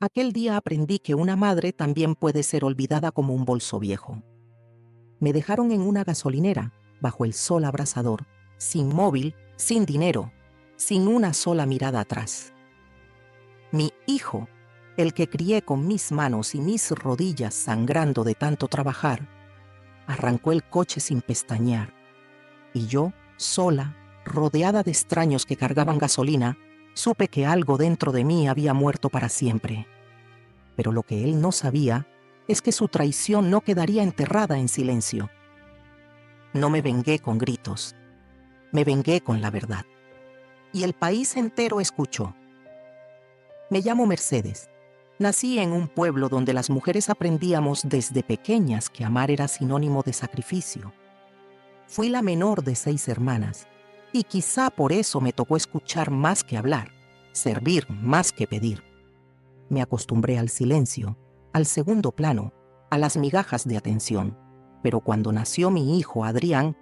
Aquel día aprendí que una madre también puede ser olvidada como un bolso viejo. Me dejaron en una gasolinera, bajo el sol abrasador, sin móvil, sin dinero, sin una sola mirada atrás. Mi hijo, el que crié con mis manos y mis rodillas sangrando de tanto trabajar, arrancó el coche sin pestañear. Y yo, sola, rodeada de extraños que cargaban gasolina, supe que algo dentro de mí había muerto para siempre. Pero lo que él no sabía es que su traición no quedaría enterrada en silencio. No me vengué con gritos, me vengué con la verdad. Y el país entero escuchó. Me llamo Mercedes. Nací en un pueblo donde las mujeres aprendíamos desde pequeñas que amar era sinónimo de sacrificio. Fui la menor de 6 hermanas, y quizá por eso me tocó escuchar más que hablar, servir más que pedir. Me acostumbré al silencio, al segundo plano, a las migajas de atención. Pero cuando nació mi hijo Adrián,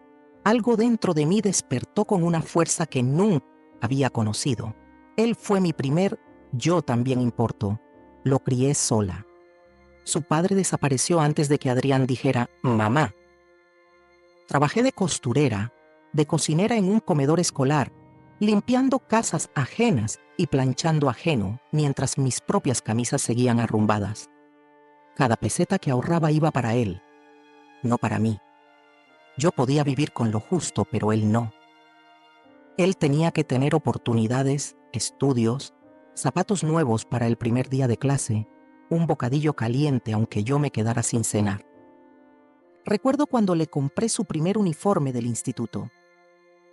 algo dentro de mí despertó con una fuerza que nunca había conocido. Él fue mi primer yo también importo. Lo crié sola. Su padre desapareció antes de que Adrián dijera mamá. Trabajé de costurera, de cocinera en un comedor escolar, limpiando casas ajenas y planchando ajeno, mientras mis propias camisas seguían arrumbadas. Cada peseta que ahorraba iba para él, no para mí. Yo podía vivir con lo justo, pero él no. Él tenía que tener oportunidades, estudios, zapatos nuevos para el primer día de clase, un bocadillo caliente aunque yo me quedara sin cenar. Recuerdo cuando le compré su primer uniforme del instituto.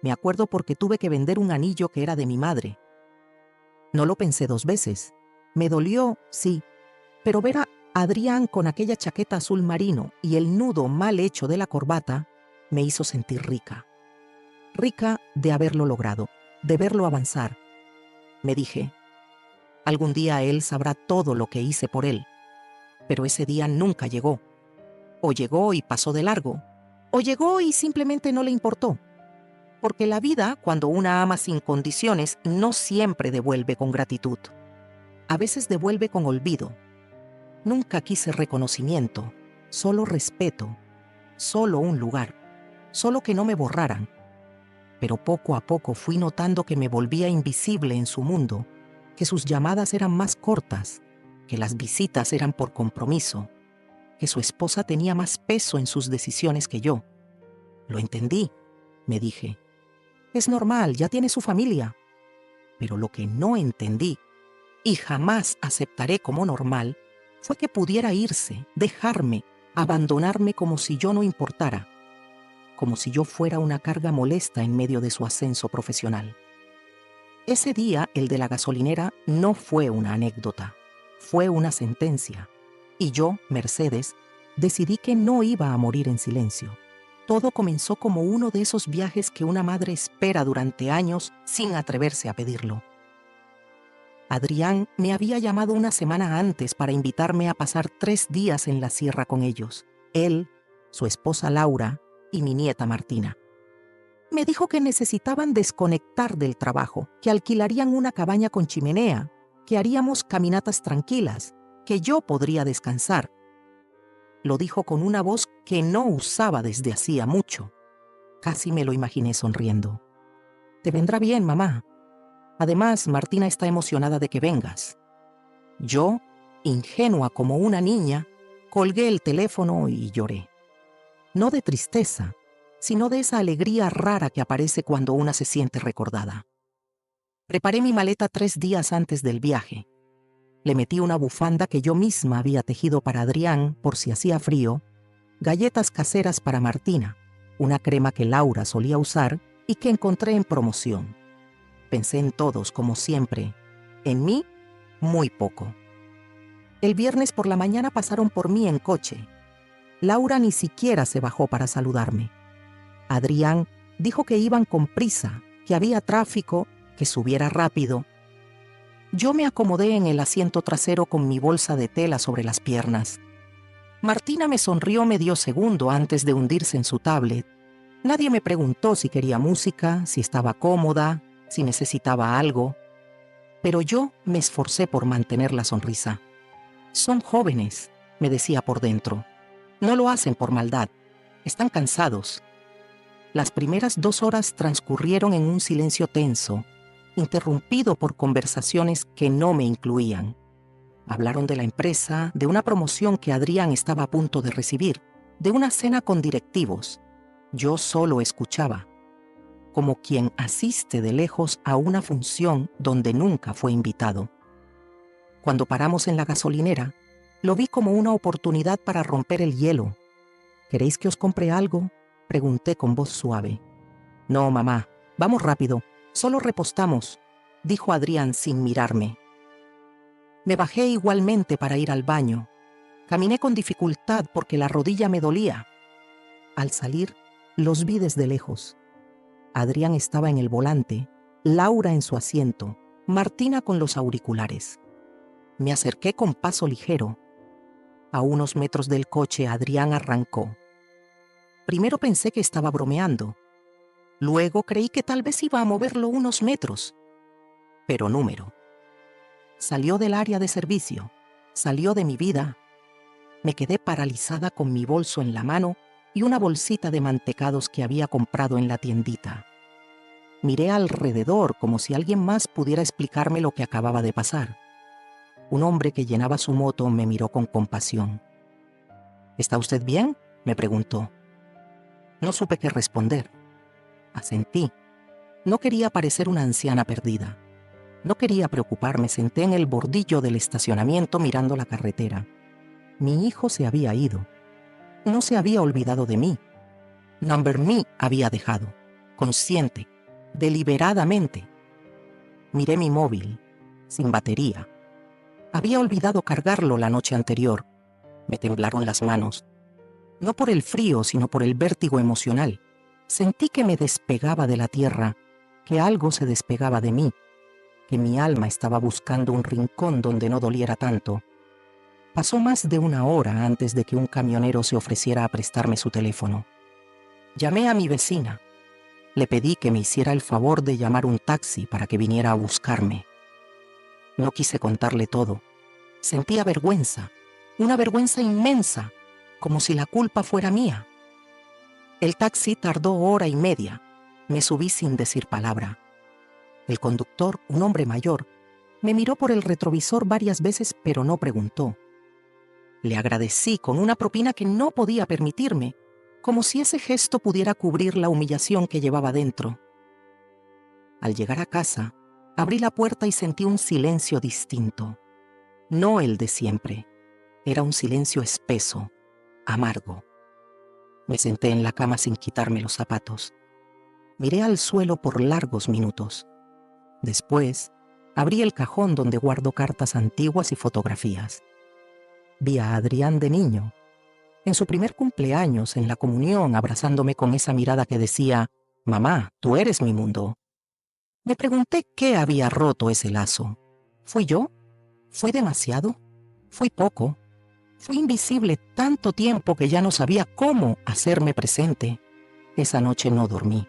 Me acuerdo porque tuve que vender un anillo que era de mi madre. No lo pensé 2 veces. Me dolió, sí, pero ver a Adrián con aquella chaqueta azul marino y el nudo mal hecho de la corbata me hizo sentir rica. Rica de haberlo logrado, de verlo avanzar. Me dije, algún día él sabrá todo lo que hice por él. Pero ese día nunca llegó. O llegó y pasó de largo, o llegó y simplemente no le importó. Porque la vida, cuando una ama sin condiciones, no siempre devuelve con gratitud. A veces devuelve con olvido. Nunca quise reconocimiento, solo respeto, solo un lugar, solo que no me borraran. Pero poco a poco fui notando que me volvía invisible en su mundo, que sus llamadas eran más cortas, que las visitas eran por compromiso, que su esposa tenía más peso en sus decisiones que yo. Lo entendí, me dije. Es normal, ya tiene su familia. Pero lo que no entendí, y jamás aceptaré como normal, fue que pudiera irse, dejarme, abandonarme como si yo no importara, como si yo fuera una carga molesta en medio de su ascenso profesional. Ese día, el de la gasolinera, no fue una anécdota, fue una sentencia. Y yo, Mercedes, decidí que no iba a morir en silencio. Todo comenzó como uno de esos viajes que una madre espera durante años sin atreverse a pedirlo. Adrián me había llamado una semana antes para invitarme a pasar 3 días en la sierra con ellos. Él, su esposa Laura y mi nieta Martina. Me dijo que necesitaban desconectar del trabajo, que alquilarían una cabaña con chimenea, que haríamos caminatas tranquilas, que yo podría descansar. Lo dijo con una voz que no usaba desde hacía mucho. Casi me lo imaginé sonriendo. Te vendrá bien, mamá. Además, Martina está emocionada de que vengas. Yo, ingenua como una niña, colgué el teléfono y lloré. No de tristeza, sino de esa alegría rara que aparece cuando una se siente recordada. Preparé mi maleta 3 días antes del viaje. Le metí una bufanda que yo misma había tejido para Adrián por si hacía frío, galletas caseras para Martina, una crema que Laura solía usar y que encontré en promoción. Pensé en todos, como siempre. En mí, muy poco. El viernes por la mañana pasaron por mí en coche. Laura ni siquiera se bajó para saludarme. Adrián dijo que iban con prisa, que había tráfico, que subiera rápido. Yo me acomodé en el asiento trasero con mi bolsa de tela sobre las piernas. Martina me sonrió medio segundo antes de hundirse en su tablet. Nadie me preguntó si quería música, si estaba cómoda, si necesitaba algo. Pero yo me esforcé por mantener la sonrisa. Son jóvenes, me decía por dentro. No lo hacen por maldad. Están cansados. Las primeras 2 horas transcurrieron en un silencio tenso, interrumpido por conversaciones que no me incluían. Hablaron de la empresa, de una promoción que Adrián estaba a punto de recibir, de una cena con directivos. Yo solo escuchaba, como quien asiste de lejos a una función donde nunca fue invitado. Cuando paramos en la gasolinera, lo vi como una oportunidad para romper el hielo. ¿Queréis que os compre algo?, pregunté con voz suave. No, mamá, vamos rápido, solo repostamos, dijo Adrián sin mirarme. Me bajé igualmente para ir al baño. Caminé con dificultad porque la rodilla me dolía. Al salir, los vi desde lejos. Adrián estaba en el volante, Laura en su asiento, Martina con los auriculares. Me acerqué con paso ligero. A unos metros del coche, Adrián arrancó. Primero pensé que estaba bromeando. Luego creí que tal vez iba a moverlo unos metros. Pero número. Salió del área de servicio, salió de mi vida. Me quedé paralizada con mi bolso en la mano y una bolsita de mantecados que había comprado en la tiendita. Miré alrededor como si alguien más pudiera explicarme lo que acababa de pasar. Un hombre que llenaba su moto me miró con compasión. ¿Está usted bien?, me preguntó. No supe qué responder. Asentí. No quería parecer una anciana perdida. No quería preocuparme. Senté en el bordillo del estacionamiento mirando la carretera. Mi hijo se había ido. No se había olvidado de mí. Number Me había dejado, consciente, deliberadamente. Miré mi móvil, sin batería. Había olvidado cargarlo la noche anterior. Me temblaron las manos. No por el frío, sino por el vértigo emocional. Sentí que me despegaba de la tierra, que algo se despegaba de mí, que mi alma estaba buscando un rincón donde no doliera tanto. Pasó más de 1 hora antes de que un camionero se ofreciera a prestarme su teléfono. Llamé a mi vecina. Le pedí que me hiciera el favor de llamar un taxi para que viniera a buscarme. No quise contarle todo. Sentía vergüenza, una vergüenza inmensa, como si la culpa fuera mía. El taxi tardó 1 hora y media. Me subí sin decir palabra. El conductor, un hombre mayor, me miró por el retrovisor varias veces, pero no preguntó. Le agradecí con una propina que no podía permitirme, como si ese gesto pudiera cubrir la humillación que llevaba dentro. Al llegar a casa, abrí la puerta y sentí un silencio distinto. No el de siempre. Era un silencio espeso, amargo. Me senté en la cama sin quitarme los zapatos. Miré al suelo por largos minutos. Después, abrí el cajón donde guardo cartas antiguas y fotografías. Vi a Adrián de niño, en su primer cumpleaños, en la comunión, abrazándome con esa mirada que decía, «Mamá, tú eres mi mundo». Me pregunté qué había roto ese lazo. ¿Fui yo? ¿Fue demasiado? ¿Fui poco? Fui invisible tanto tiempo que ya no sabía cómo hacerme presente. Esa noche no dormí.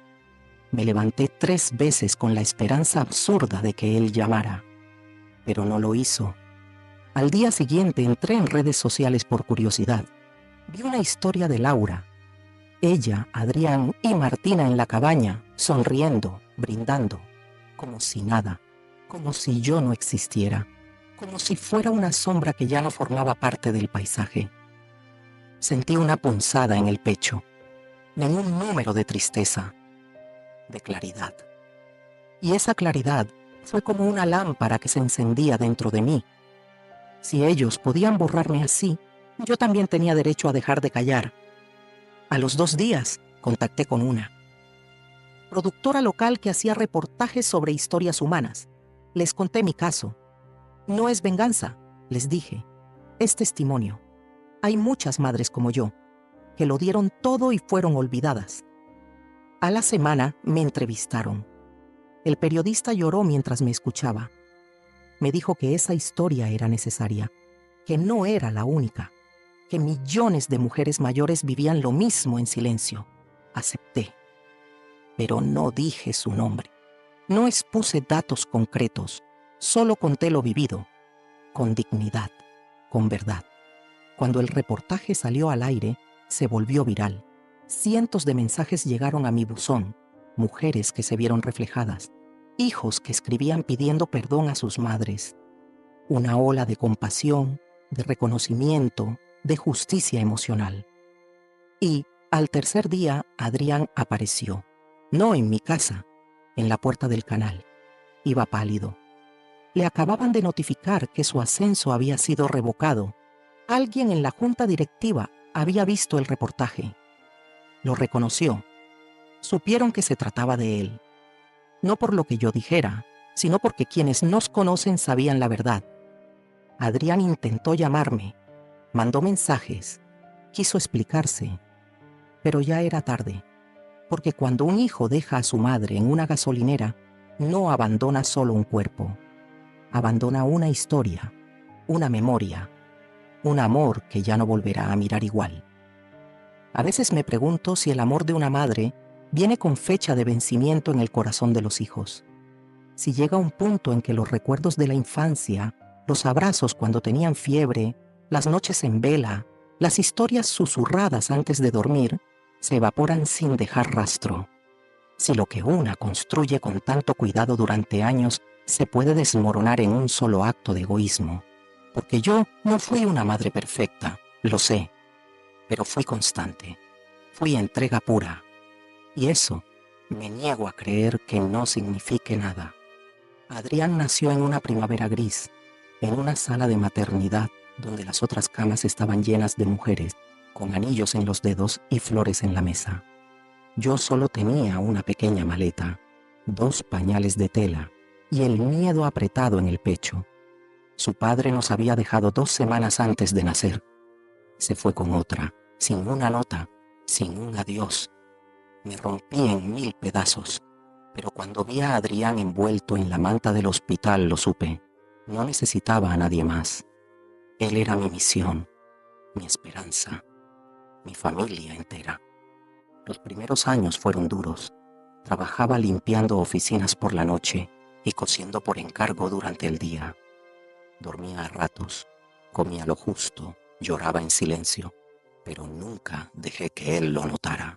Me levanté 3 veces con la esperanza absurda de que él llamara. Pero no lo hizo. Al día siguiente entré en redes sociales por curiosidad. Vi una historia de Laura. Ella, Adrián y Martina en la cabaña, sonriendo, brindando, como si nada, como si yo no existiera, como si fuera una sombra que ya no formaba parte del paisaje. Sentí una punzada en el pecho, en un número de tristeza, de claridad. Y esa claridad fue como una lámpara que se encendía dentro de mí. Si ellos podían borrarme así, yo también tenía derecho a dejar de callar. A los 2 días, contacté con una productora local que hacía reportajes sobre historias humanas. Les conté mi caso. No es venganza, les dije. Es testimonio. Hay muchas madres como yo, que lo dieron todo y fueron olvidadas. A la semana me entrevistaron. El periodista lloró mientras me escuchaba. Me dijo que esa historia era necesaria, que no era la única, que millones de mujeres mayores vivían lo mismo en silencio. Acepté. Pero no dije su nombre. No expuse datos concretos, solo conté lo vivido, con dignidad, con verdad. Cuando el reportaje salió al aire, se volvió viral. Cientos de mensajes llegaron a mi buzón, mujeres que se vieron reflejadas, hijos que escribían pidiendo perdón a sus madres. Una ola de compasión, de reconocimiento, de justicia emocional. Y, al tercer día, Adrián apareció. No en mi casa, en la puerta del canal. Iba pálido. Le acababan de notificar que su ascenso había sido revocado. Alguien en la junta directiva había visto el reportaje. Lo reconoció. Supieron que se trataba de él. No por lo que yo dijera, sino porque quienes nos conocen sabían la verdad. Adrián intentó llamarme, mandó mensajes, quiso explicarse, pero ya era tarde, porque cuando un hijo deja a su madre en una gasolinera, no abandona solo un cuerpo, abandona una historia, una memoria, un amor que ya no volverá a mirar igual. A veces me pregunto si el amor de una madre viene con fecha de vencimiento en el corazón de los hijos. Si llega un punto en que los recuerdos de la infancia, los abrazos cuando tenían fiebre, las noches en vela, las historias susurradas antes de dormir, se evaporan sin dejar rastro. Si lo que una construye con tanto cuidado durante años se puede desmoronar en un solo acto de egoísmo. Porque yo no fui una madre perfecta, lo sé, pero fui constante, fui entrega pura. Y eso, me niego a creer que no signifique nada. Adrián nació en una primavera gris, en una sala de maternidad donde las otras camas estaban llenas de mujeres, con anillos en los dedos y flores en la mesa. Yo solo tenía una pequeña maleta, 2 pañales de tela y el miedo apretado en el pecho. Su padre nos había dejado 2 semanas antes de nacer. Se fue con otra, sin una nota, sin un adiós. Me rompí en 1000 pedazos, pero cuando vi a Adrián envuelto en la manta del hospital lo supe. No necesitaba a nadie más. Él era mi misión, mi esperanza, mi familia entera. Los primeros años fueron duros. Trabajaba limpiando oficinas por la noche y cosiendo por encargo durante el día. Dormía a ratos, comía lo justo, lloraba en silencio, pero nunca dejé que él lo notara.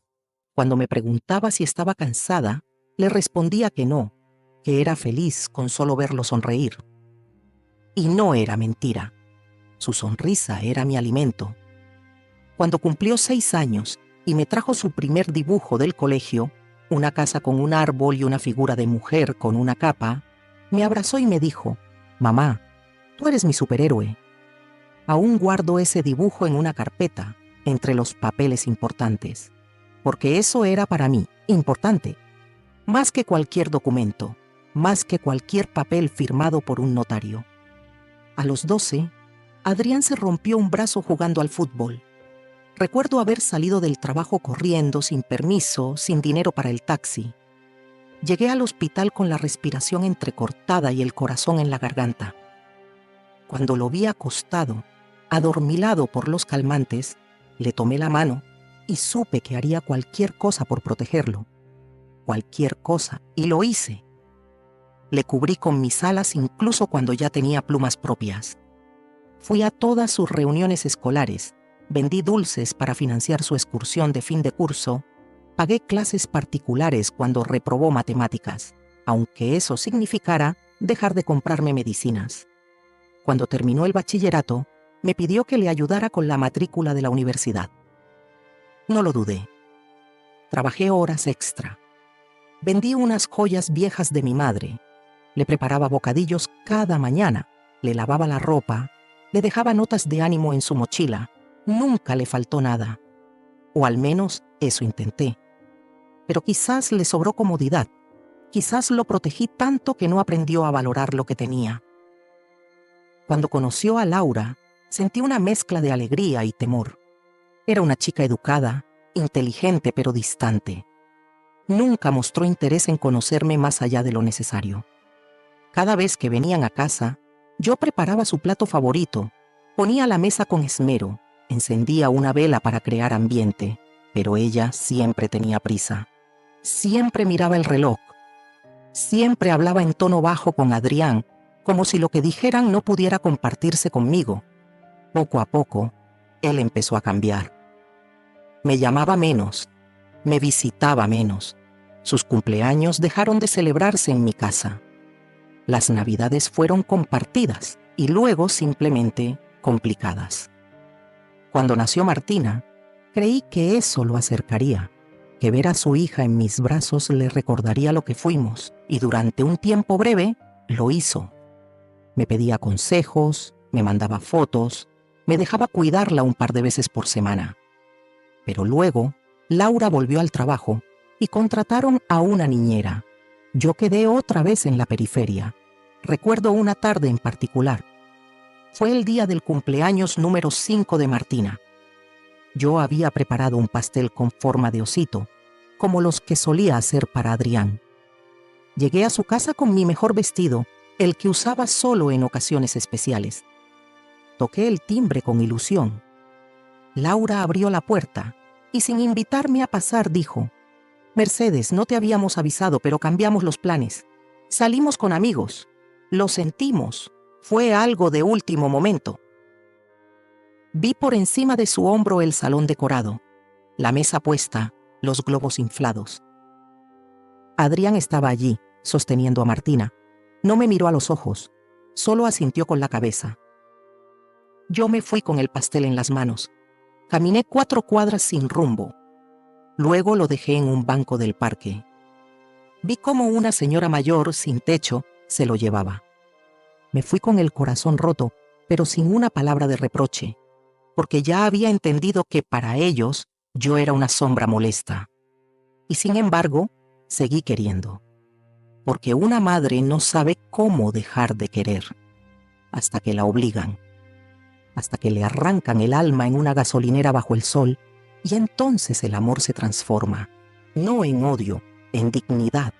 Cuando me preguntaba si estaba cansada, le respondía que no, que era feliz con solo verlo sonreír. Y no era mentira. Su sonrisa era mi alimento. Cuando cumplió 6 años y me trajo su primer dibujo del colegio, una casa con un árbol y una figura de mujer con una capa, me abrazó y me dijo: «Mamá, tú eres mi superhéroe». Aún guardo ese dibujo en una carpeta, entre los papeles importantes, porque eso era para mí importante, más que cualquier documento, más que cualquier papel firmado por un notario. A los 12, Adrián se rompió un brazo jugando al fútbol. Recuerdo haber salido del trabajo corriendo, sin permiso, sin dinero para el taxi. Llegué al hospital con la respiración entrecortada y el corazón en la garganta. Cuando lo vi acostado, adormilado por los calmantes, le tomé la mano y supe que haría cualquier cosa por protegerlo. Cualquier cosa, y lo hice. Le cubrí con mis alas incluso cuando ya tenía plumas propias. Fui a todas sus reuniones escolares, vendí dulces para financiar su excursión de fin de curso, pagué clases particulares cuando reprobó matemáticas, aunque eso significara dejar de comprarme medicinas. Cuando terminó el bachillerato, me pidió que le ayudara con la matrícula de la universidad. No lo dudé. Trabajé horas extra. Vendí unas joyas viejas de mi madre. Le preparaba bocadillos cada mañana, le lavaba la ropa, le dejaba notas de ánimo en su mochila. Nunca le faltó nada. O al menos eso intenté. Pero quizás le sobró comodidad. Quizás lo protegí tanto que no aprendió a valorar lo que tenía. Cuando conoció a Laura, sentí una mezcla de alegría y temor. Era una chica educada, inteligente pero distante. Nunca mostró interés en conocerme más allá de lo necesario. Cada vez que venían a casa, yo preparaba su plato favorito, ponía la mesa con esmero, encendía una vela para crear ambiente, pero ella siempre tenía prisa. Siempre miraba el reloj. Siempre hablaba en tono bajo con Adrián, como si lo que dijeran no pudiera compartirse conmigo. Poco a poco, él empezó a cambiar. Me llamaba menos, me visitaba menos. Sus cumpleaños dejaron de celebrarse en mi casa. Las navidades fueron compartidas y luego simplemente complicadas. Cuando nació Martina, creí que eso lo acercaría, que ver a su hija en mis brazos le recordaría lo que fuimos, y durante un tiempo breve lo hizo. Me pedía consejos, me mandaba fotos, me dejaba cuidarla un par de veces por semana. Pero luego, Laura volvió al trabajo y contrataron a una niñera. Yo quedé otra vez en la periferia. Recuerdo una tarde en particular. Fue el día del cumpleaños número 5 de Martina. Yo había preparado un pastel con forma de osito, como los que solía hacer para Adrián. Llegué a su casa con mi mejor vestido, el que usaba solo en ocasiones especiales. Toqué el timbre con ilusión. Laura abrió la puerta y sin invitarme a pasar dijo: «Mercedes, no te habíamos avisado, pero cambiamos los planes. Salimos con amigos. Lo sentimos. Fue algo de último momento». Vi por encima de su hombro el salón decorado, la mesa puesta, los globos inflados. Adrián estaba allí, sosteniendo a Martina. No me miró a los ojos, solo asintió con la cabeza. Yo me fui con el pastel en las manos. Caminé 4 cuadras sin rumbo. Luego lo dejé en un banco del parque. Vi cómo una señora mayor, sin techo, se lo llevaba. Me fui con el corazón roto, pero sin una palabra de reproche, porque ya había entendido que para ellos yo era una sombra molesta. Y sin embargo, seguí queriendo. Porque una madre no sabe cómo dejar de querer, hasta que la obligan, hasta que le arrancan el alma en una gasolinera bajo el sol, y entonces el amor se transforma, no en odio, en dignidad,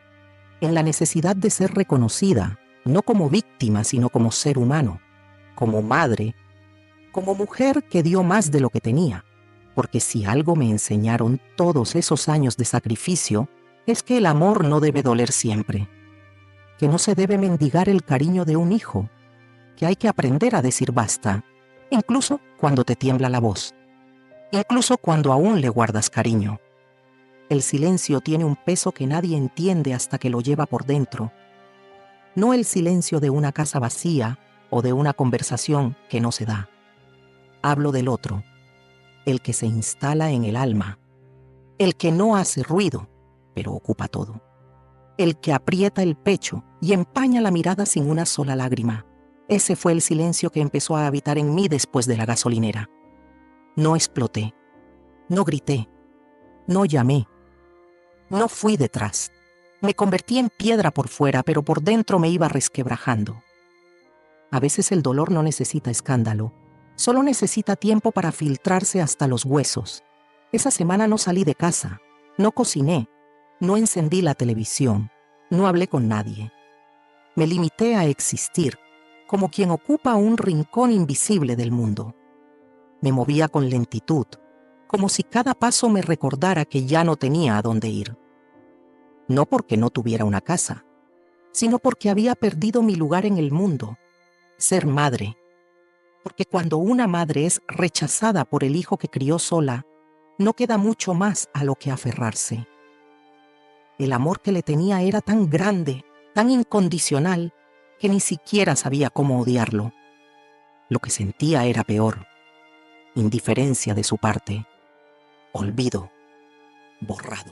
en la necesidad de ser reconocida, no como víctima, sino como ser humano, como madre, como mujer que dio más de lo que tenía. Porque si algo me enseñaron todos esos años de sacrificio, es que el amor no debe doler siempre, que no se debe mendigar el cariño de un hijo, que hay que aprender a decir basta, incluso cuando te tiembla la voz, incluso cuando aún le guardas cariño. El silencio tiene un peso que nadie entiende hasta que lo lleva por dentro. No el silencio de una casa vacía o de una conversación que no se da. Hablo del otro, el que se instala en el alma, el que no hace ruido, pero ocupa todo, el que aprieta el pecho y empaña la mirada sin una sola lágrima. Ese fue el silencio que empezó a habitar en mí después de la gasolinera. No exploté, no grité, no llamé, no fui detrás. Me convertí en piedra por fuera, pero por dentro me iba resquebrajando. A veces el dolor no necesita escándalo, solo necesita tiempo para filtrarse hasta los huesos. Esa semana no salí de casa, no cociné, no encendí la televisión, no hablé con nadie. Me limité a existir, como quien ocupa un rincón invisible del mundo. Me movía con lentitud, como si cada paso me recordara que ya no tenía a dónde ir. No porque no tuviera una casa, sino porque había perdido mi lugar en el mundo, ser madre. Porque cuando una madre es rechazada por el hijo que crió sola, no queda mucho más a lo que aferrarse. El amor que le tenía era tan grande, tan incondicional, que ni siquiera sabía cómo odiarlo. Lo que sentía era peor: indiferencia de su parte, olvido, borrado.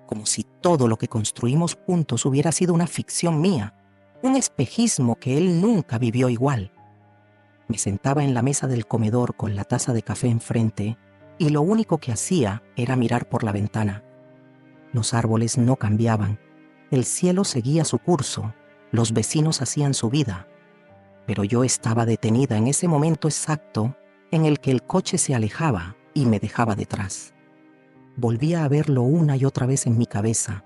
Como si todo lo que construimos juntos hubiera sido una ficción mía, un espejismo que él nunca vivió igual. Me sentaba en la mesa del comedor con la taza de café enfrente y lo único que hacía era mirar por la ventana. Los árboles no cambiaban, el cielo seguía su curso, los vecinos hacían su vida, pero yo estaba detenida en ese momento exacto en el que el coche se alejaba y me dejaba detrás. Volvía a verlo una y otra vez en mi cabeza.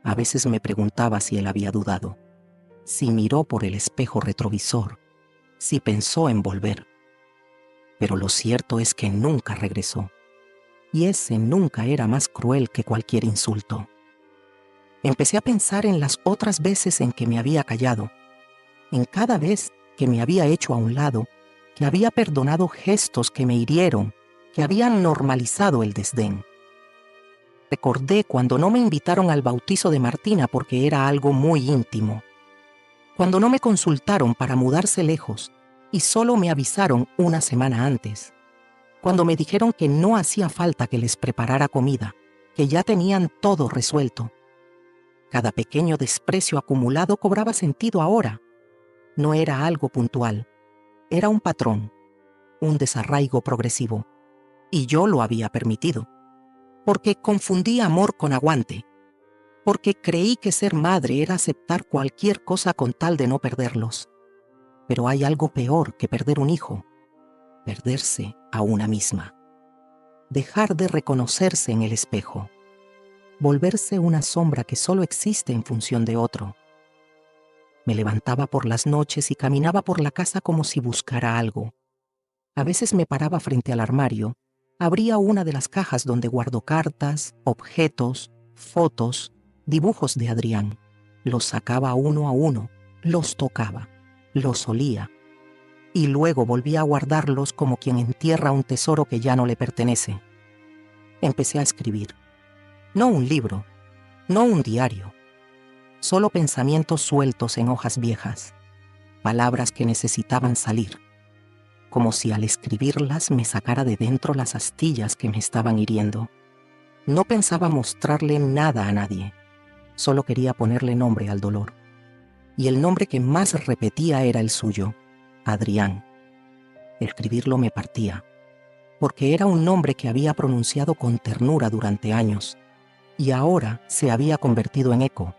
A veces me preguntaba si él había dudado, si miró por el espejo retrovisor, si pensó en volver. Pero lo cierto es que nunca regresó. Y ese nunca era más cruel que cualquier insulto. Empecé a pensar en las otras veces en que me había callado, en cada vez que me había hecho a un lado, que había perdonado gestos que me hirieron, que habían normalizado el desdén. Recordé cuando no me invitaron al bautizo de Martina porque era algo muy íntimo. Cuando no me consultaron para mudarse lejos y solo me avisaron una semana antes. Cuando me dijeron que no hacía falta que les preparara comida, que ya tenían todo resuelto. Cada pequeño desprecio acumulado cobraba sentido ahora. No era algo puntual, era un patrón, un desarraigo progresivo. Y yo lo había permitido. Porque confundí amor con aguante. Porque creí que ser madre era aceptar cualquier cosa con tal de no perderlos. Pero hay algo peor que perder un hijo: perderse a una misma. Dejar de reconocerse en el espejo. Volverse una sombra que solo existe en función de otro. Me levantaba por las noches y caminaba por la casa como si buscara algo. A veces me paraba frente al armario, abría una de las cajas donde guardo cartas, objetos, fotos, dibujos de Adrián. Los sacaba uno a uno, los tocaba, los olía. Y luego volvía a guardarlos como quien entierra un tesoro que ya no le pertenece. Empecé a escribir. No un libro, no un diario. Solo pensamientos sueltos en hojas viejas. Palabras que necesitaban salir. Como si al escribirlas me sacara de dentro las astillas que me estaban hiriendo. No pensaba mostrarle nada a nadie. Solo quería ponerle nombre al dolor. Y el nombre que más repetía era el suyo: Adrián. Escribirlo me partía, porque era un nombre que había pronunciado con ternura durante años, y ahora se había convertido en eco,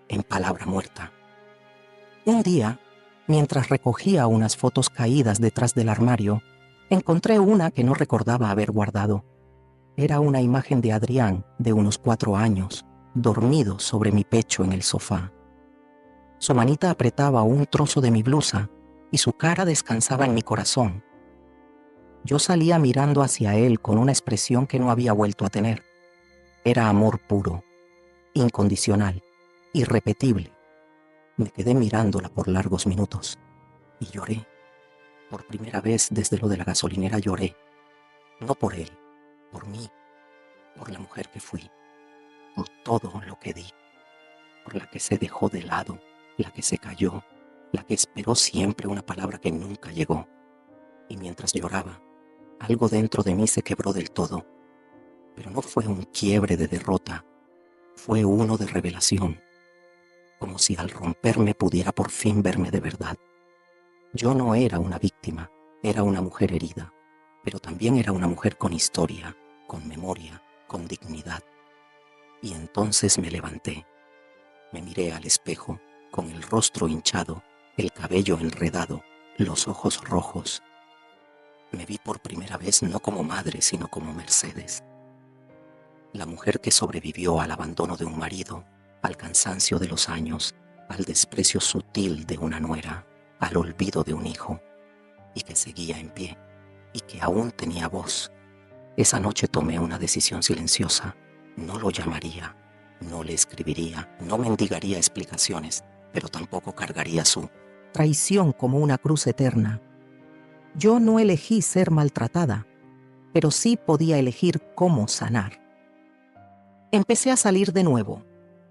en palabra muerta. Un día, mientras recogía unas fotos caídas detrás del armario, encontré una que no recordaba haber guardado. Era una imagen de Adrián, de unos 4 años, dormido sobre mi pecho en el sofá. Su manita apretaba un trozo de mi blusa y su cara descansaba en mi corazón. Yo salía mirando hacia él con una expresión que no había vuelto a tener. Era amor puro, incondicional, irrepetible. Me quedé mirándola por largos minutos y lloré. Por primera vez desde lo de la gasolinera lloré. No por él, por mí, por la mujer que fui, por todo lo que di, por la que se dejó de lado, la que se cayó, la que esperó siempre una palabra que nunca llegó. Y mientras lloraba, algo dentro de mí se quebró del todo. Pero no fue un quiebre de derrota, fue uno de revelación. Como si al romperme pudiera por fin verme de verdad. Yo no era una víctima, era una mujer herida, pero también era una mujer con historia, con memoria, con dignidad. Y entonces me levanté. Me miré al espejo, con el rostro hinchado, el cabello enredado, los ojos rojos. Me vi por primera vez no como madre, sino como Mercedes. La mujer que sobrevivió al abandono de un marido, al cansancio de los años, al desprecio sutil de una nuera, al olvido de un hijo, y que seguía en pie, y que aún tenía voz. Esa noche tomé una decisión silenciosa. No lo llamaría, no le escribiría, no mendigaría explicaciones, pero tampoco cargaría su traición como una cruz eterna. Yo no elegí ser maltratada, pero sí podía elegir cómo sanar. Empecé a salir de nuevo.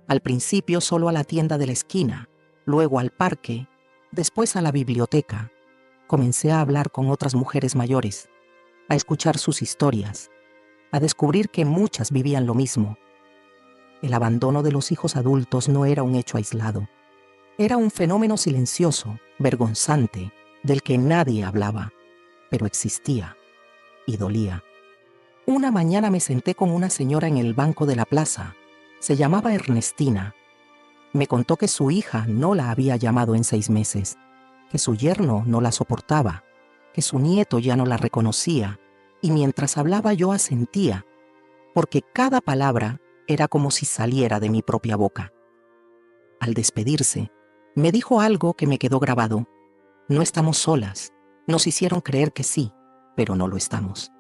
Al principio solo a la tienda de la esquina, luego al parque, después a la biblioteca. Comencé a hablar con otras mujeres mayores, a escuchar sus historias, a descubrir que muchas vivían lo mismo. El abandono de los hijos adultos no era un hecho aislado. Era un fenómeno silencioso, vergonzante, del que nadie hablaba, pero existía y dolía. Una mañana me senté con una señora en el banco de la plaza. Se llamaba Ernestina. Me contó que su hija no la había llamado en 6 meses, que su yerno no la soportaba, que su nieto ya no la reconocía, y mientras hablaba yo asentía, porque cada palabra era como si saliera de mi propia boca. Al despedirse, me dijo algo que me quedó grabado. No estamos solas. Nos hicieron creer que sí, pero no lo estamos.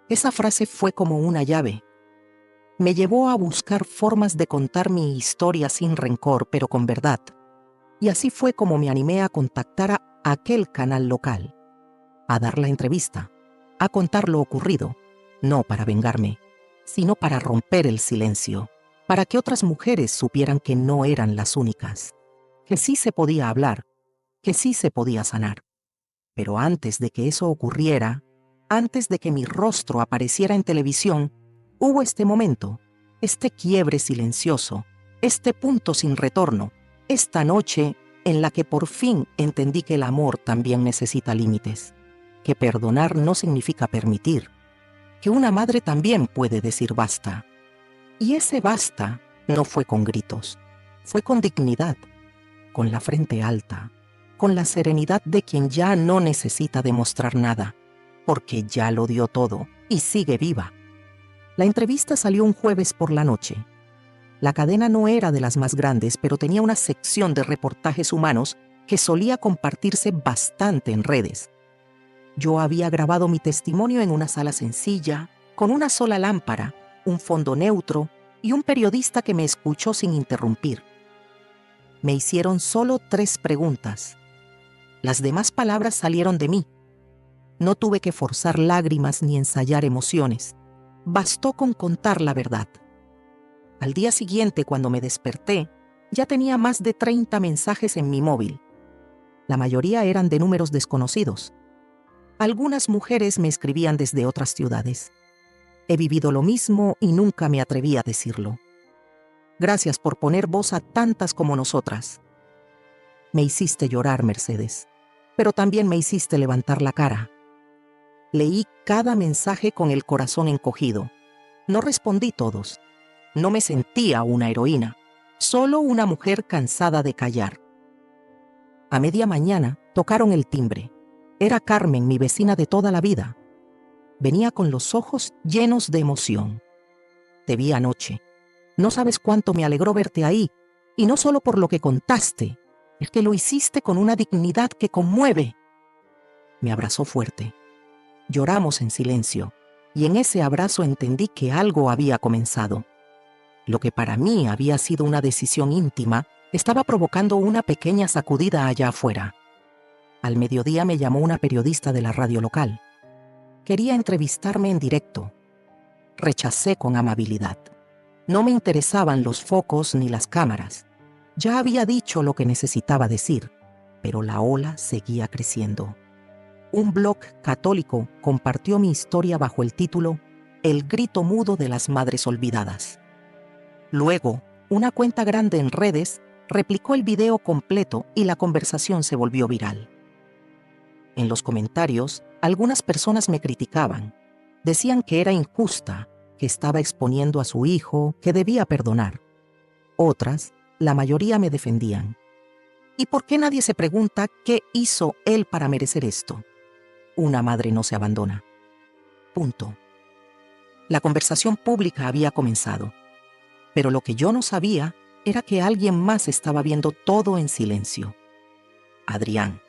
Esa frase fue como una llave. Me llevó a buscar formas de contar mi historia sin rencor, pero con verdad. Y así fue como me animé a contactar a aquel canal local, a dar la entrevista, a contar lo ocurrido, no para vengarme, sino para romper el silencio, para que otras mujeres supieran que no eran las únicas, que sí se podía hablar, que sí se podía sanar. Pero antes de que eso ocurriera, antes de que mi rostro apareciera en televisión, hubo este momento, este quiebre silencioso, este punto sin retorno, esta noche en la que por fin entendí que el amor también necesita límites, que perdonar no significa permitir, que una madre también puede decir basta. Y ese basta no fue con gritos, fue con dignidad, con la frente alta, con la serenidad de quien ya no necesita demostrar nada, porque ya lo dio todo y sigue viva. La entrevista salió un jueves por la noche. La cadena no era de las más grandes, pero tenía una sección de reportajes humanos que solía compartirse bastante en redes. Yo había grabado mi testimonio en una sala sencilla, con una sola lámpara, un fondo neutro y un periodista que me escuchó sin interrumpir. Me hicieron solo 3 preguntas. Las demás palabras salieron de mí. No tuve que forzar lágrimas ni ensayar emociones. Bastó con contar la verdad. Al día siguiente, cuando me desperté, ya tenía más de 30 mensajes en mi móvil. La mayoría eran de números desconocidos. Algunas mujeres me escribían desde otras ciudades. He vivido lo mismo y nunca me atreví a decirlo. Gracias por poner voz a tantas como nosotras. Me hiciste llorar, Mercedes, pero también me hiciste levantar la cara. Leí cada mensaje con el corazón encogido. No respondí todos. No me sentía una heroína, solo una mujer cansada de callar. A media mañana tocaron el timbre. Era Carmen, mi vecina de toda la vida. Venía con los ojos llenos de emoción. Te vi anoche. No sabes cuánto me alegró verte ahí, y no solo por lo que contaste, es que lo hiciste con una dignidad que conmueve. Me abrazó fuerte. Lloramos en silencio, y en ese abrazo entendí que algo había comenzado. Lo que para mí había sido una decisión íntima, estaba provocando una pequeña sacudida allá afuera. Al mediodía me llamó una periodista de la radio local. Quería entrevistarme en directo. Rechacé con amabilidad. No me interesaban los focos ni las cámaras. Ya había dicho lo que necesitaba decir, pero la ola seguía creciendo. Un blog católico compartió mi historia bajo el título El grito mudo de las madres olvidadas. Luego, una cuenta grande en redes replicó el video completo y la conversación se volvió viral. En los comentarios, algunas personas me criticaban. Decían que era injusta, que estaba exponiendo a su hijo, que debía perdonar. Otras, la mayoría me defendían. ¿Y por qué nadie se pregunta qué hizo él para merecer esto? Una madre no se abandona. Punto. La conversación pública había comenzado. Pero lo que yo no sabía era que alguien más estaba viendo todo en silencio. Adrián.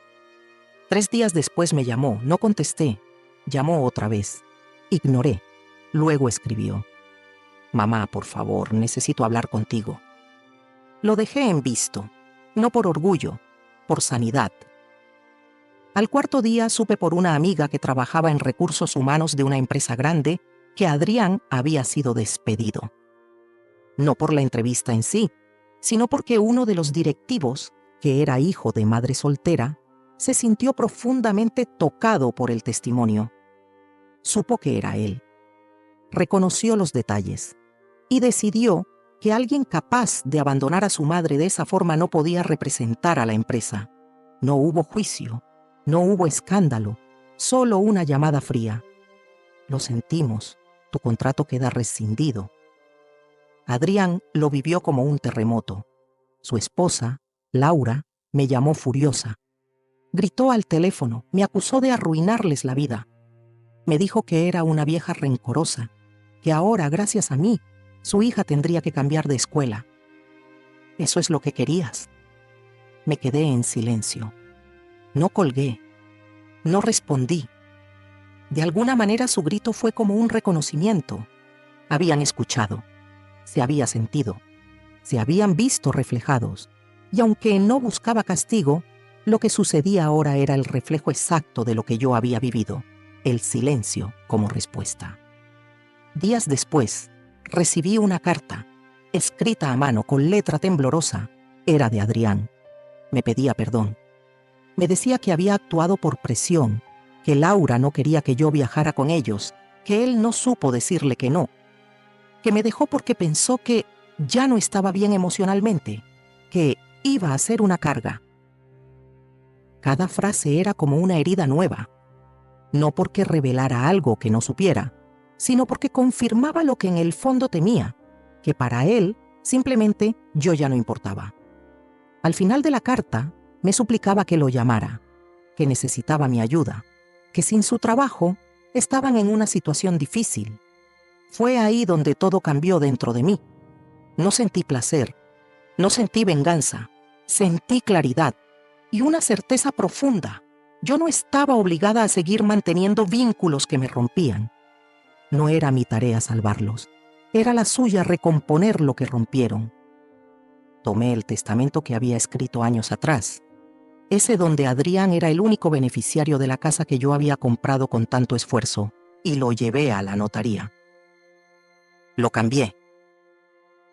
3 días después me llamó, no contesté. Llamó otra vez. Ignoré. Luego escribió. Mamá, por favor, necesito hablar contigo. Lo dejé en visto, no por orgullo, por sanidad. Al 4.º día supe por una amiga que trabajaba en recursos humanos de una empresa grande que Adrián había sido despedido. No por la entrevista en sí, sino porque uno de los directivos, que era hijo de madre soltera, se sintió profundamente tocado por el testimonio. Supo que era él. Reconoció los detalles y decidió que alguien capaz de abandonar a su madre de esa forma no podía representar a la empresa. No hubo juicio, no hubo escándalo, solo una llamada fría. Lo sentimos, tu contrato queda rescindido. Adrián lo vivió como un terremoto. Su esposa, Laura, me llamó furiosa. Gritó al teléfono, me acusó de arruinarles la vida. Me dijo que era una vieja rencorosa, que ahora, gracias a mí, su hija tendría que cambiar de escuela. ¿Eso es lo que querías? Me quedé en silencio. No colgué. No respondí. De alguna manera su grito fue como un reconocimiento. Habían escuchado. Se había sentido. Se habían visto reflejados. Y aunque no buscaba castigo, Lo que sucedía ahora era el reflejo exacto de lo que yo había vivido, el silencio como respuesta. Días después, recibí una carta, escrita a mano con letra temblorosa. Era de Adrián. Me pedía perdón. Me decía que había actuado por presión, que Laura no quería que yo viajara con ellos, que él no supo decirle que no, que me dejó porque pensó que ya no estaba bien emocionalmente, que iba a ser una carga. Cada frase era como una herida nueva, no porque revelara algo que no supiera, sino porque confirmaba lo que en el fondo temía, que para él simplemente yo ya no importaba. Al final de la carta, me suplicaba que lo llamara, que necesitaba mi ayuda, que sin su trabajo estaban en una situación difícil. Fue ahí donde todo cambió dentro de mí. No sentí placer, no sentí venganza, sentí claridad y una certeza profunda. Yo no estaba obligada a seguir manteniendo vínculos que me rompían. No era mi tarea salvarlos, era la suya recomponer lo que rompieron. Tomé el testamento que había escrito años atrás, ese donde Adrián era el único beneficiario de la casa que yo había comprado con tanto esfuerzo, y lo llevé a la notaría. Lo cambié.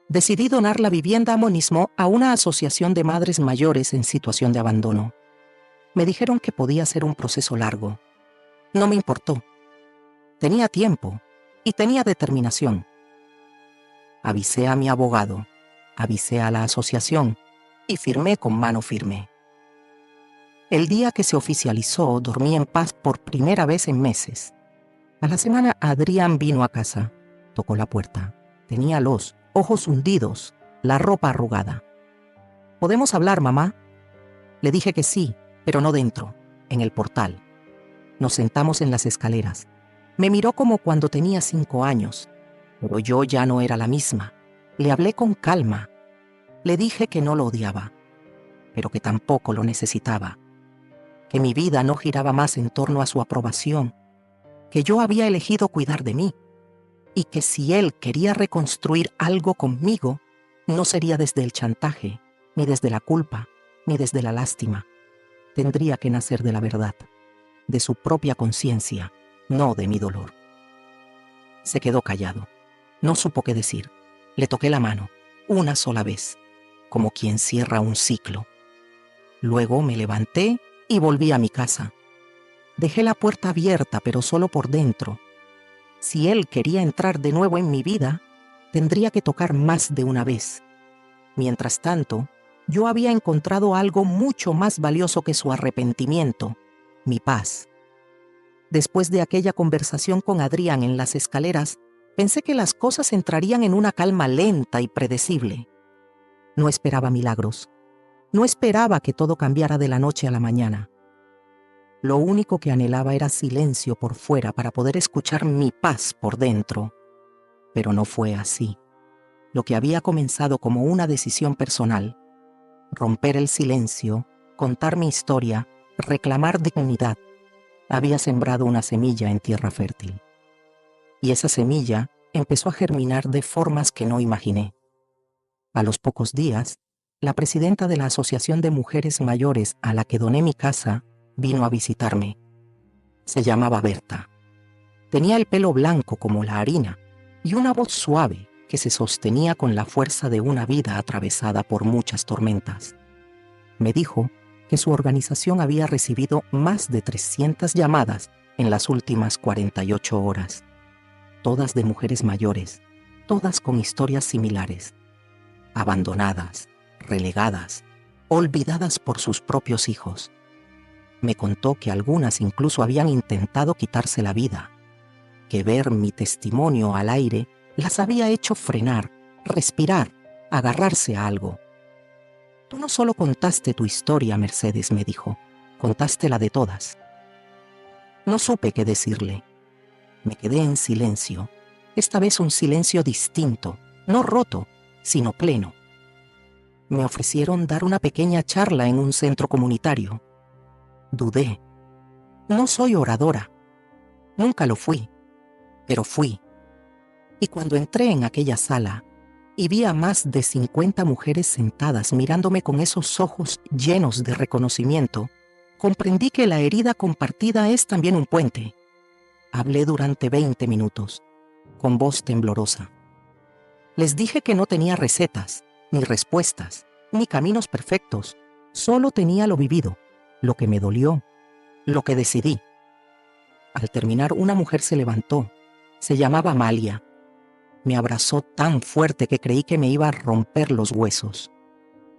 Decidí donar la vivienda a Monismo a una asociación de madres mayores en situación de abandono. Me dijeron que podía ser un proceso largo. No me importó. Tenía tiempo y tenía determinación. Avisé a mi abogado, avisé a la asociación y firmé con mano firme. El día que se oficializó, dormí en paz por primera vez en meses. A la semana, Adrián vino a casa. Tocó la puerta. Tenía los ojos hundidos, la ropa arrugada. ¿Podemos hablar, mamá? Le dije que sí, pero no dentro, en el portal. Nos sentamos en las escaleras. Me miró como cuando tenía 5 años, pero yo ya no era la misma. Le hablé con calma. Le dije que no lo odiaba, pero que tampoco lo necesitaba. Que mi vida no giraba más en torno a su aprobación, que yo había elegido cuidar de mí, y que si él quería reconstruir algo conmigo, no sería desde el chantaje, ni desde la culpa, ni desde la lástima. Tendría que nacer de la verdad, de su propia conciencia, no de mi dolor. Se quedó callado. No supo qué decir. Le toqué la mano, una sola vez, como quien cierra un ciclo. Luego me levanté y volví a mi casa. Dejé la puerta abierta, pero solo por dentro. Si él quería entrar de nuevo en mi vida, tendría que tocar más de una vez. Mientras tanto, yo había encontrado algo mucho más valioso que su arrepentimiento, mi paz. Después de aquella conversación con Adrián en las escaleras, pensé que las cosas entrarían en una calma lenta y predecible. No esperaba milagros. No esperaba que todo cambiara de la noche a la mañana. Lo único que anhelaba era silencio por fuera para poder escuchar mi paz por dentro. Pero no fue así. Lo que había comenzado como una decisión personal, romper el silencio, contar mi historia, reclamar dignidad, había sembrado una semilla en tierra fértil. Y esa semilla empezó a germinar de formas que no imaginé. A los pocos días, la presidenta de la Asociación de Mujeres Mayores a la que doné mi casa vino a visitarme. Se llamaba Berta. Tenía el pelo blanco como la harina y una voz suave que se sostenía con la fuerza de una vida atravesada por muchas tormentas. Me dijo que su organización había recibido más de 300 llamadas en las últimas 48 horas, todas de mujeres mayores, todas con historias similares, abandonadas, relegadas, olvidadas por sus propios hijos. Me contó que algunas incluso habían intentado quitarse la vida, que ver mi testimonio al aire las había hecho frenar, respirar, agarrarse a algo. Tú no solo contaste tu historia, Mercedes, me dijo, contaste la de todas. No supe qué decirle. Me quedé en silencio, esta vez un silencio distinto, no roto, sino pleno. Me ofrecieron dar una pequeña charla en un centro comunitario. Dudé. No soy oradora. Nunca lo fui, pero fui. Y cuando entré en aquella sala, y vi a más de 50 mujeres sentadas mirándome con esos ojos llenos de reconocimiento, comprendí que la herida compartida es también un puente. Hablé durante 20 minutos, con voz temblorosa. Les dije que no tenía recetas, ni respuestas, ni caminos perfectos. Solo tenía lo vivido, lo que me dolió, lo que decidí. Al terminar, una mujer se levantó. Se llamaba Amalia. Me abrazó tan fuerte que creí que me iba a romper los huesos.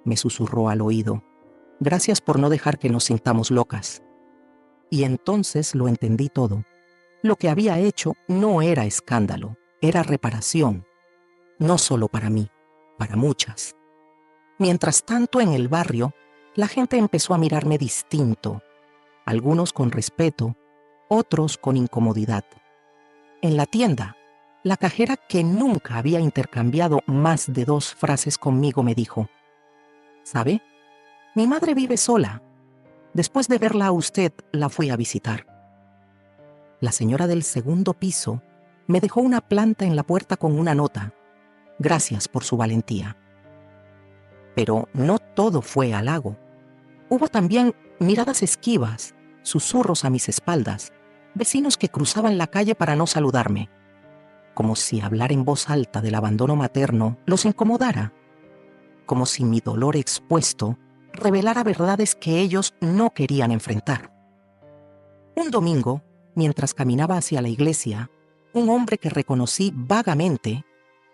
Me susurró al oído: gracias por no dejar que nos sintamos locas. Y entonces lo entendí todo. Lo que había hecho no era escándalo, era reparación. No solo para mí, para muchas. Mientras tanto, en el barrio, la gente empezó a mirarme distinto. Algunos con respeto, otros con incomodidad. En la tienda, la cajera, que nunca había intercambiado más de 2 frases conmigo, me dijo: ¿sabe? Mi madre vive sola. Después de verla a usted, la fui a visitar. La señora del segundo piso me dejó una planta en la puerta con una nota: gracias por su valentía. Pero no todo fue halago. Hubo también miradas esquivas, susurros a mis espaldas, vecinos que cruzaban la calle para no saludarme, como si hablar en voz alta del abandono materno los incomodara, como si mi dolor expuesto revelara verdades que ellos no querían enfrentar. Un domingo, mientras caminaba hacia la iglesia, un hombre que reconocí vagamente,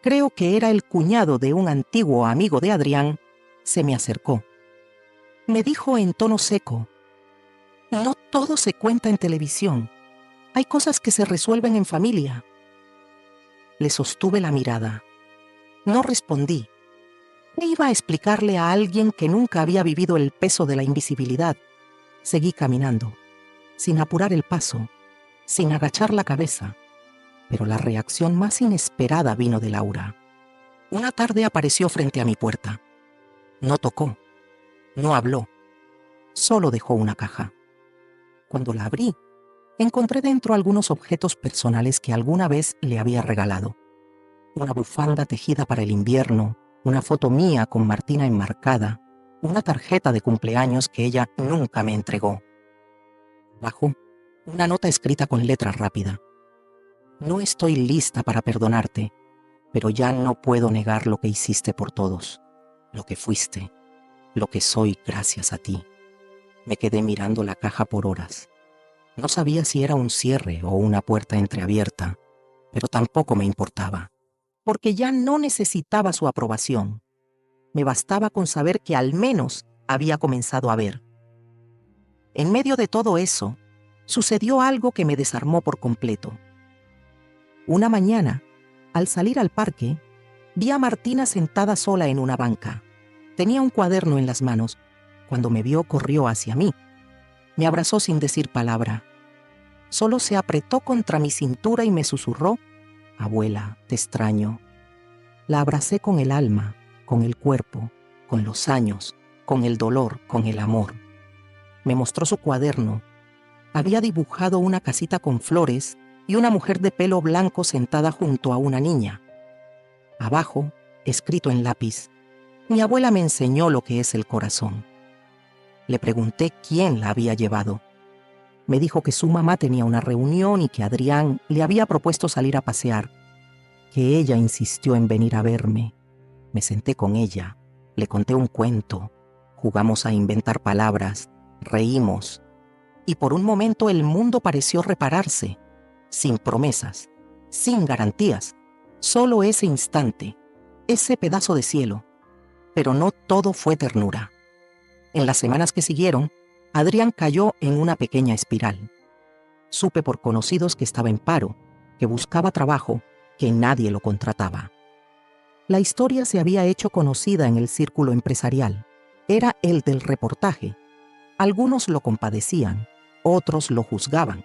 creo que era el cuñado de un antiguo amigo de Adrián, se me acercó. Me dijo en tono seco: no todo se cuenta en televisión. Hay cosas que se resuelven en familia. Le sostuve la mirada. No respondí. ¿Qué iba a explicarle a alguien que nunca había vivido el peso de la invisibilidad? Seguí caminando, sin apurar el paso, sin agachar la cabeza. Pero la reacción más inesperada vino de Laura. Una tarde apareció frente a mi puerta. No tocó, no habló, solo dejó una caja. Cuando la abrí, encontré dentro algunos objetos personales que alguna vez le había regalado. Una bufanda tejida para el invierno, una foto mía con Martina enmarcada, una tarjeta de cumpleaños que ella nunca me entregó. Abajo, una nota escrita con letra rápida: no estoy lista para perdonarte, pero ya no puedo negar lo que hiciste por todos, lo que fuiste, lo que soy gracias a ti. Me quedé mirando la caja por horas. No sabía si era un cierre o una puerta entreabierta, pero tampoco me importaba, porque ya no necesitaba su aprobación. Me bastaba con saber que al menos había comenzado a ver. En medio de todo eso, sucedió algo que me desarmó por completo. Una mañana, al salir al parque, vi a Martina sentada sola en una banca. Tenía un cuaderno en las manos. Cuando me vio, corrió hacia mí. Me abrazó sin decir palabra. Solo se apretó contra mi cintura y me susurró: abuela, te extraño. La abracé con el alma, con el cuerpo, con los años, con el dolor, con el amor. Me mostró su cuaderno. Había dibujado una casita con flores y una mujer de pelo blanco sentada junto a una niña. Abajo, escrito en lápiz: mi abuela me enseñó lo que es el corazón. Le pregunté quién la había llevado. Me dijo que su mamá tenía una reunión y que Adrián le había propuesto salir a pasear, que ella insistió en venir a verme. Me senté con ella, le conté un cuento, jugamos a inventar palabras, reímos, y por un momento el mundo pareció repararse, sin promesas, sin garantías, solo ese instante, ese pedazo de cielo. Pero no todo fue ternura. En las semanas que siguieron, Adrián cayó en una pequeña espiral. Supe por conocidos que estaba en paro, que buscaba trabajo, que nadie lo contrataba. La historia se había hecho conocida en el círculo empresarial. Era el del reportaje. Algunos lo compadecían, otros lo juzgaban,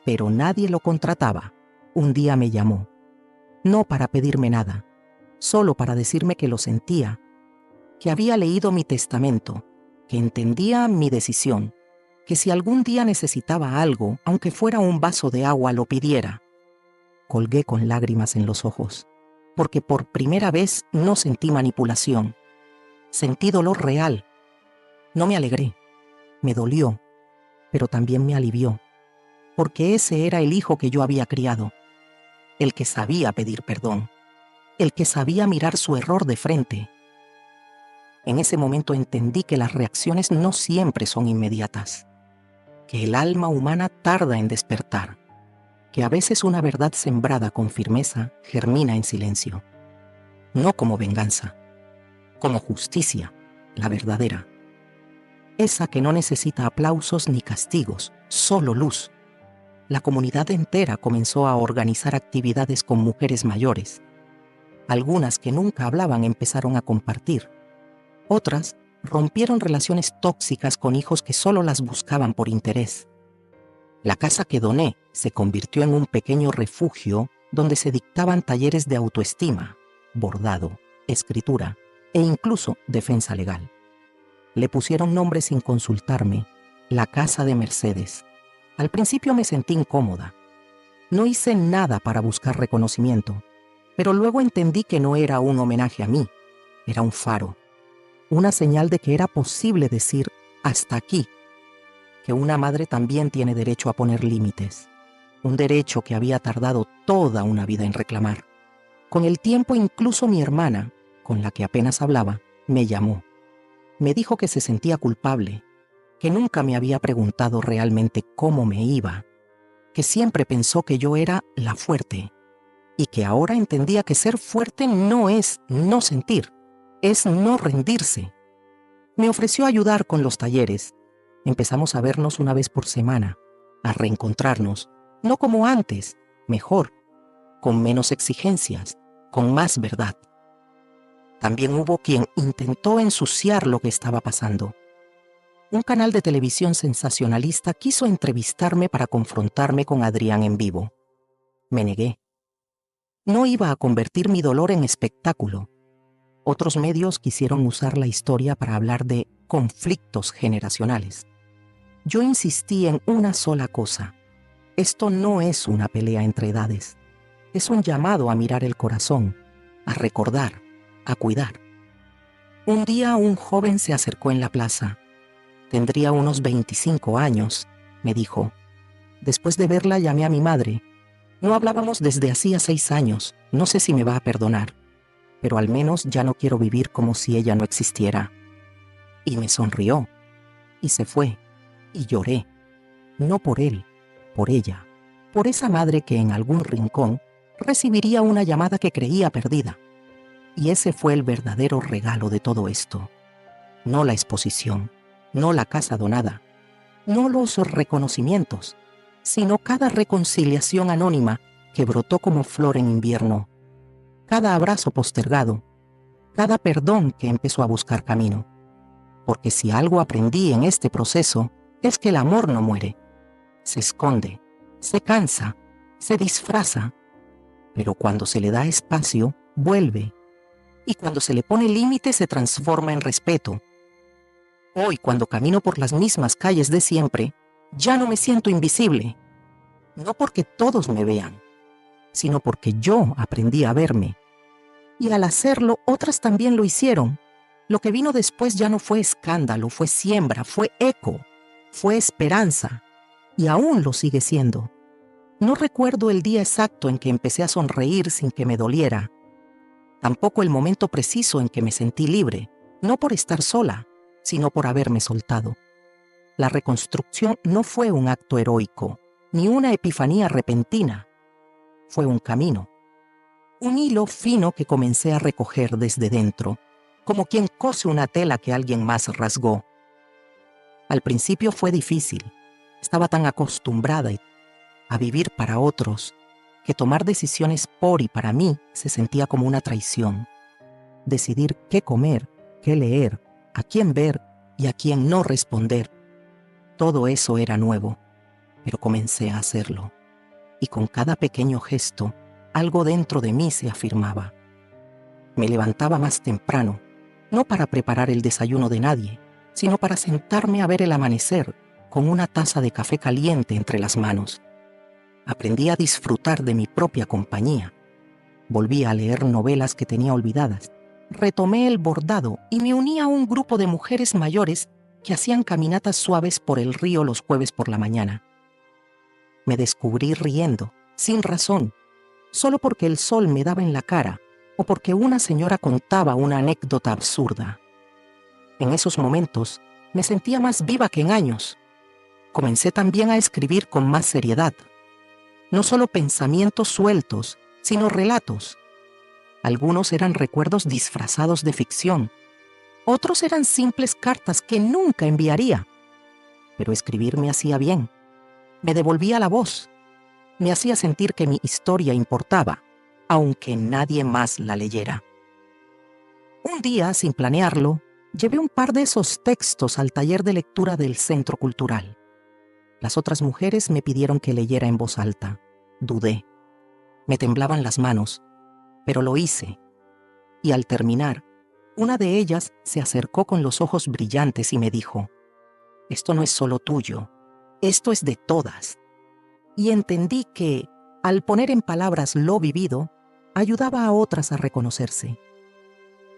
pero nadie lo contrataba. Un día me llamó, no para pedirme nada, solo para decirme que lo sentía, que había leído mi testamento, que entendía mi decisión, que si algún día necesitaba algo, aunque fuera un vaso de agua, lo pidiera. Colgué con lágrimas en los ojos. porque por primera vez no sentí manipulación. Sentí dolor real. No me alegré, me dolió, pero también me alivió, porque ese era el hijo que yo había criado, el que sabía pedir perdón, el que sabía mirar su error de frente. En ese momento entendí que las reacciones no siempre son inmediatas, que el alma humana tarda en despertar, que a veces una verdad sembrada con firmeza germina en silencio, no como venganza, como justicia, la verdadera. Esa que no necesita aplausos ni castigos, solo luz. La comunidad entera comenzó a organizar actividades con mujeres mayores. Algunas que nunca hablaban empezaron a compartir. Otras rompieron relaciones tóxicas con hijos que solo las buscaban por interés. La casa que doné se convirtió en un pequeño refugio donde se dictaban talleres de autoestima, bordado, escritura e incluso defensa legal. Le pusieron nombre sin consultarme, la casa de Mercedes. Al principio me sentí incómoda. No hice nada para buscar reconocimiento, pero luego entendí que no era un homenaje a mí, era un faro, una señal de que era posible decir hasta aquí, que una madre también tiene derecho a poner límites, un derecho que había tardado toda una vida en reclamar. Con el tiempo incluso mi hermana, con la que apenas hablaba, me llamó. Me dijo que se sentía culpable, que nunca me había preguntado realmente cómo me iba, que siempre pensó que yo era la fuerte y que ahora entendía que ser fuerte no es no sentir, es no rendirse. Me ofreció ayudar con los talleres. Empezamos a vernos una vez por semana, a reencontrarnos, no como antes, mejor, con menos exigencias, con más verdad. También hubo quien intentó ensuciar lo que estaba pasando. Un canal de televisión sensacionalista quiso entrevistarme para confrontarme con Adrián en vivo. Me negué. No iba a convertir mi dolor en espectáculo. Otros medios quisieron usar la historia para hablar de conflictos generacionales. Yo insistí en una sola cosa. Esto no es una pelea entre edades. Es un llamado a mirar el corazón, a recordar, a cuidar. Un día un joven se acercó en la plaza. Tendría unos 25 años, me dijo. Después de verla llamé a mi madre. No hablábamos desde hacía 6 años, no sé si me va a perdonar, pero al menos ya no quiero vivir como si ella no existiera. Y me sonrió, y se fue, y lloré. No por él, por ella, por esa madre que en algún rincón recibiría una llamada que creía perdida. Y ese fue el verdadero regalo de todo esto. No la exposición, no la casa donada, no los reconocimientos, sino cada reconciliación anónima que brotó como flor en invierno, cada abrazo postergado, cada perdón que empezó a buscar camino. Porque si algo aprendí en este proceso es que el amor no muere, se esconde, se cansa, se disfraza, pero cuando se le da espacio, vuelve. Y cuando se le pone límite se transforma en respeto. Hoy, cuando camino por las mismas calles de siempre, ya no me siento invisible. No porque todos me vean, sino porque yo aprendí a verme. Y al hacerlo, otras también lo hicieron. Lo que vino después ya no fue escándalo, fue siembra, fue eco, fue esperanza. Y aún lo sigue siendo. No recuerdo el día exacto en que empecé a sonreír sin que me doliera. Tampoco el momento preciso en que me sentí libre, no por estar sola, sino por haberme soltado. La reconstrucción no fue un acto heroico, ni una epifanía repentina. Fue un camino. Un hilo fino que comencé a recoger desde dentro, como quien cose una tela que alguien más rasgó. Al principio fue difícil. Estaba tan acostumbrada a vivir para otros, que tomar decisiones por y para mí se sentía como una traición. Decidir qué comer, qué leer, a quién ver y a quién no responder. Todo eso era nuevo, pero comencé a hacerlo. Y con cada pequeño gesto, algo dentro de mí se afirmaba. Me levantaba más temprano, no para preparar el desayuno de nadie, sino para sentarme a ver el amanecer con una taza de café caliente entre las manos. Aprendí a disfrutar de mi propia compañía. Volví a leer novelas que tenía olvidadas. Retomé el bordado y me uní a un grupo de mujeres mayores que hacían caminatas suaves por el río los jueves por la mañana. Me descubrí riendo, sin razón, solo porque el sol me daba en la cara o porque una señora contaba una anécdota absurda. En esos momentos me sentía más viva que en años. Comencé también a escribir con más seriedad. No solo pensamientos sueltos, sino relatos. Algunos eran recuerdos disfrazados de ficción. Otros eran simples cartas que nunca enviaría. Pero escribir me hacía bien. Me devolvía la voz. Me hacía sentir que mi historia importaba, aunque nadie más la leyera. Un día, sin planearlo, llevé un par de esos textos al taller de lectura del Centro Cultural. Las otras mujeres me pidieron que leyera en voz alta. Dudé. Me temblaban las manos, pero lo hice. Y al terminar, una de ellas se acercó con los ojos brillantes y me dijo: «Esto no es solo tuyo, esto es de todas». Y entendí que, al poner en palabras lo vivido, ayudaba a otras a reconocerse.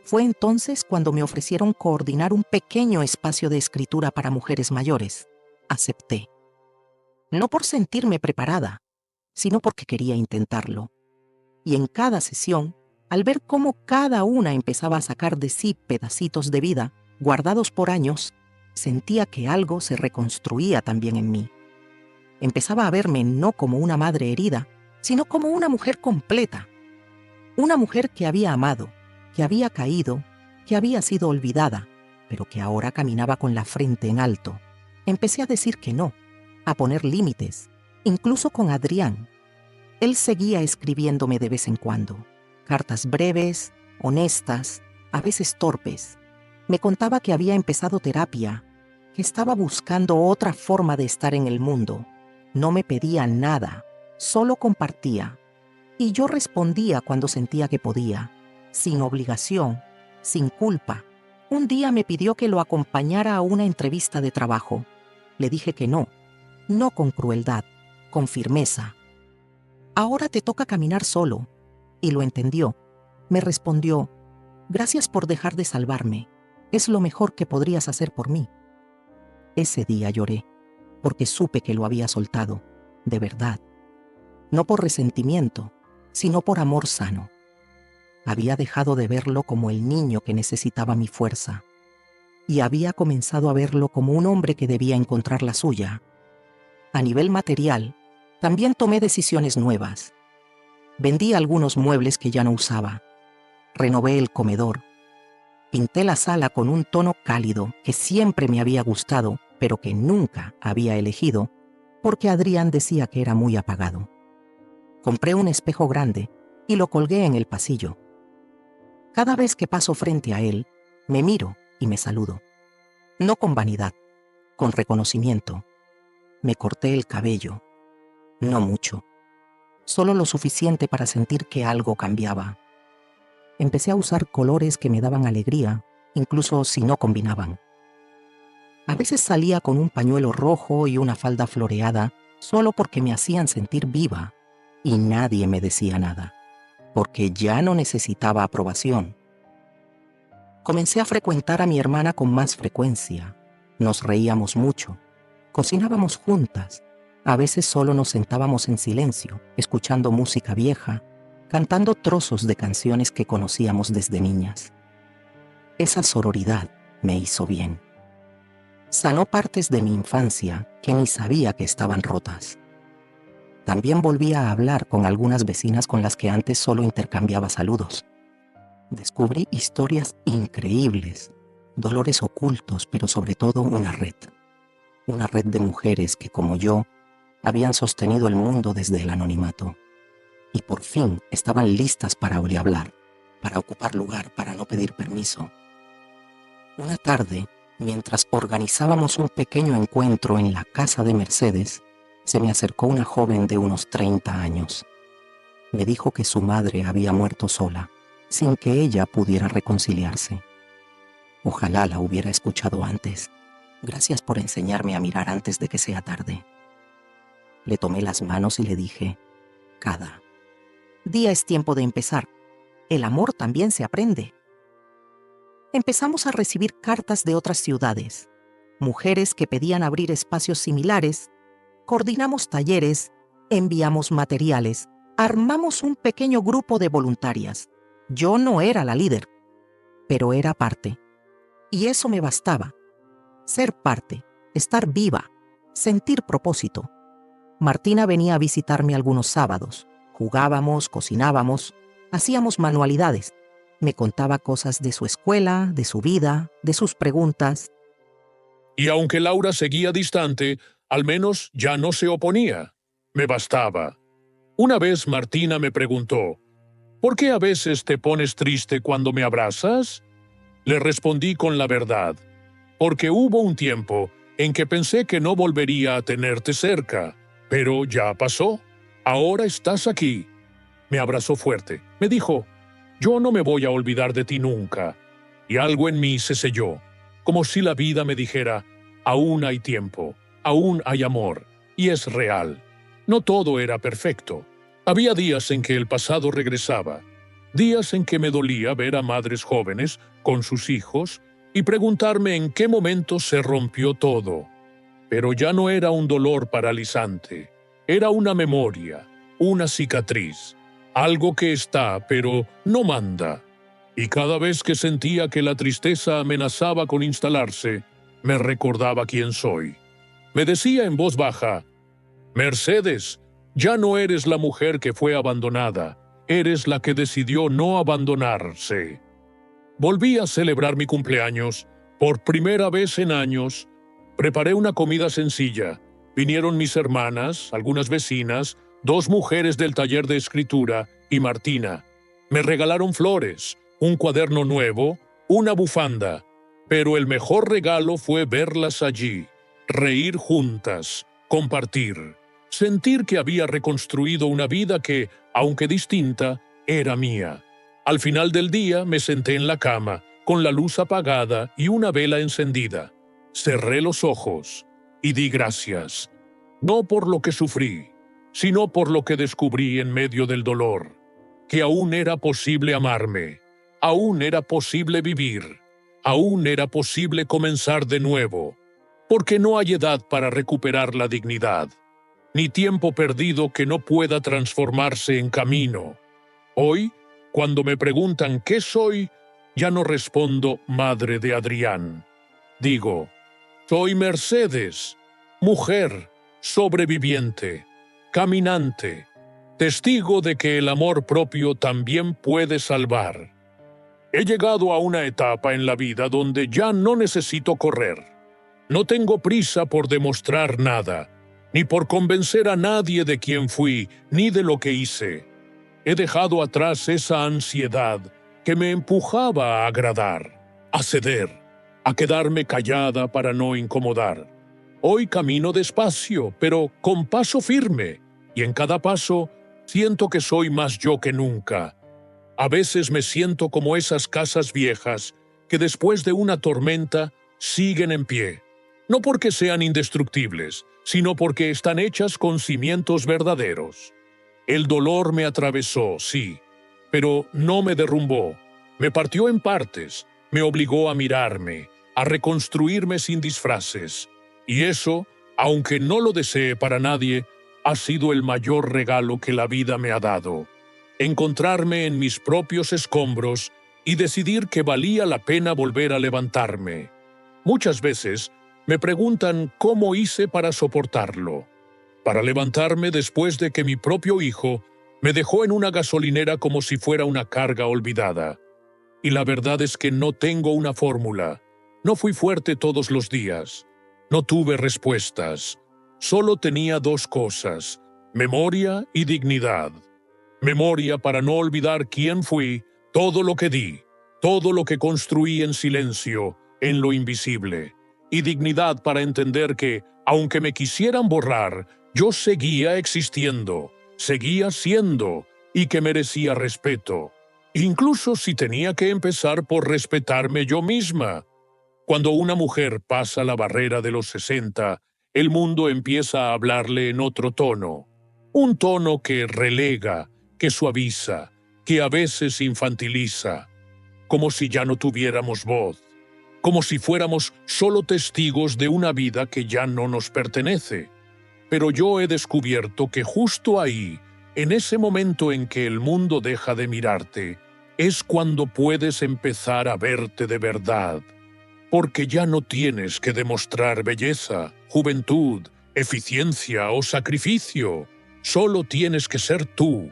Fue entonces cuando me ofrecieron coordinar un pequeño espacio de escritura para mujeres mayores. Acepté. No por sentirme preparada, sino porque quería intentarlo. Y en cada sesión, al ver cómo cada una empezaba a sacar de sí pedacitos de vida, guardados por años, sentía que algo se reconstruía también en mí. Empezaba a verme no como una madre herida, sino como una mujer completa. Una mujer que había amado, que había caído, que había sido olvidada, pero que ahora caminaba con la frente en alto. Empecé a decir que no, a poner límites, incluso con Adrián. Él seguía escribiéndome de vez en cuando, cartas breves, honestas, a veces torpes. Me contaba que había empezado terapia, que estaba buscando otra forma de estar en el mundo. No me pedía nada, solo compartía. Y yo respondía cuando sentía que podía, sin obligación, sin culpa. Un día me pidió que lo acompañara a una entrevista de trabajo. Le dije que no con crueldad, con firmeza. «Ahora te toca caminar solo». Y lo entendió. Me respondió: «Gracias por dejar de salvarme. Es lo mejor que podrías hacer por mí». Ese día lloré, porque supe que lo había soltado, de verdad. No por resentimiento, sino por amor sano. Había dejado de verlo como el niño que necesitaba mi fuerza, y había comenzado a verlo como un hombre que debía encontrar la suya. A nivel material, también tomé decisiones nuevas. Vendí algunos muebles que ya no usaba. Renové el comedor. Pinté la sala con un tono cálido que siempre me había gustado, pero que nunca había elegido, porque Adrián decía que era muy apagado. Compré un espejo grande y lo colgué en el pasillo. Cada vez que paso frente a él, me miro y me saludo. No con vanidad, con reconocimiento. Me corté el cabello. No mucho. Solo lo suficiente para sentir que algo cambiaba. Empecé a usar colores que me daban alegría, incluso si no combinaban. A veces salía con un pañuelo rojo y una falda floreada solo porque me hacían sentir viva, y nadie me decía nada, porque ya no necesitaba aprobación. Comencé a frecuentar a mi hermana con más frecuencia. Nos reíamos mucho. Cocinábamos juntas. A veces solo nos sentábamos en silencio, escuchando música vieja, cantando trozos de canciones que conocíamos desde niñas. Esa sororidad me hizo bien. Sanó partes de mi infancia que ni sabía que estaban rotas. También volví a hablar con algunas vecinas con las que antes solo intercambiaba saludos. Descubrí historias increíbles, dolores ocultos, pero sobre todo una red de mujeres que, como yo, habían sostenido el mundo desde el anonimato. Y por fin estaban listas para hablar, para ocupar lugar, para no pedir permiso. Una tarde, mientras organizábamos un pequeño encuentro en la casa de Mercedes, se me acercó una joven de unos 30 años. Me dijo que su madre había muerto sola, sin que ella pudiera reconciliarse. Ojalá la hubiera escuchado antes. Gracias por enseñarme a mirar antes de que sea tarde. Le tomé las manos y le dije: «Cada, Día es tiempo de empezar. El amor también se aprende. Empezamos a recibir cartas de otras ciudades, mujeres que pedían abrir espacios similares, coordinamos talleres, enviamos materiales, armamos un pequeño grupo de voluntarias. Yo no era la líder, pero era parte. Y eso me bastaba. Ser parte, estar viva, sentir propósito. Martina venía a visitarme algunos sábados. Jugábamos, cocinábamos, hacíamos manualidades. Me contaba cosas de su escuela, de su vida, de sus preguntas. Y aunque Laura seguía distante, al menos ya no se oponía. Me bastaba. Una vez Martina me preguntó, ¿por qué a veces te pones triste cuando me abrazas? Le respondí con la verdad, porque hubo un tiempo en que pensé que no volvería a tenerte cerca, pero ya pasó. Ahora estás aquí. Me abrazó fuerte. Me dijo, yo no me voy a olvidar de ti nunca. Y algo en mí se selló, como si la vida me dijera, aún hay tiempo, aún hay amor, y es real. No todo era perfecto. Había días en que el pasado regresaba, días en que me dolía ver a madres jóvenes con sus hijos y preguntarme en qué momento se rompió todo. Pero ya no era un dolor paralizante, era una memoria, una cicatriz, algo que está, pero no manda. Y cada vez que sentía que la tristeza amenazaba con instalarse, me recordaba quién soy. Me decía en voz baja, Mercedes, ya no eres la mujer que fue abandonada, eres la que decidió no abandonarse. Volví a celebrar mi cumpleaños, por primera vez en años. Preparé una comida sencilla. Vinieron mis hermanas, algunas vecinas, 2 mujeres del taller de escritura y Martina. Me regalaron flores, un cuaderno nuevo, una bufanda. Pero el mejor regalo fue verlas allí, reír juntas, compartir, sentir que había reconstruido una vida que, aunque distinta, era mía. Al final del día me senté en la cama, con la luz apagada y una vela encendida. Cerré los ojos y di gracias, no por lo que sufrí, sino por lo que descubrí en medio del dolor, que aún era posible amarme, aún era posible vivir, aún era posible comenzar de nuevo, porque no hay edad para recuperar la dignidad, ni tiempo perdido que no pueda transformarse en camino. Hoy, cuando me preguntan qué soy, ya no respondo madre de Adrián. Digo, soy Mercedes, mujer, sobreviviente, caminante, testigo de que el amor propio también puede salvar. He llegado a una etapa en la vida donde ya no necesito correr. No tengo prisa por demostrar nada, ni por convencer a nadie de quién fui, ni de lo que hice. He dejado atrás esa ansiedad que me empujaba a agradar, a ceder, a quedarme callada para no incomodar. Hoy camino despacio, pero con paso firme, y en cada paso siento que soy más yo que nunca. A veces me siento como esas casas viejas que después de una tormenta siguen en pie, no porque sean indestructibles, sino porque están hechas con cimientos verdaderos. El dolor me atravesó, sí, pero no me derrumbó. Me partió en partes, me obligó a mirarme, a reconstruirme sin disfraces. Y eso, aunque no lo desee para nadie, ha sido el mayor regalo que la vida me ha dado. Encontrarme en mis propios escombros y decidir que valía la pena volver a levantarme. Muchas veces me preguntan cómo hice para soportarlo. Para levantarme después de que mi propio hijo me dejó en una gasolinera como si fuera una carga olvidada. Y la verdad es que no tengo una fórmula. No fui fuerte todos los días. No tuve respuestas. Solo tenía 2 cosas, memoria y dignidad. Memoria para no olvidar quién fui, todo lo que di, todo lo que construí en silencio, en lo invisible. Y dignidad para entender que, aunque me quisieran borrar, yo seguía existiendo, seguía siendo, y que merecía respeto. Incluso si tenía que empezar por respetarme yo misma. Cuando una mujer pasa la barrera de los 60, el mundo empieza a hablarle en otro tono. Un tono que relega, que suaviza, que a veces infantiliza, como si ya no tuviéramos voz, como si fuéramos solo testigos de una vida que ya no nos pertenece. Pero yo he descubierto que justo ahí, en ese momento en que el mundo deja de mirarte, es cuando puedes empezar a verte de verdad, porque ya no tienes que demostrar belleza, juventud, eficiencia o sacrificio. Solo tienes que ser tú,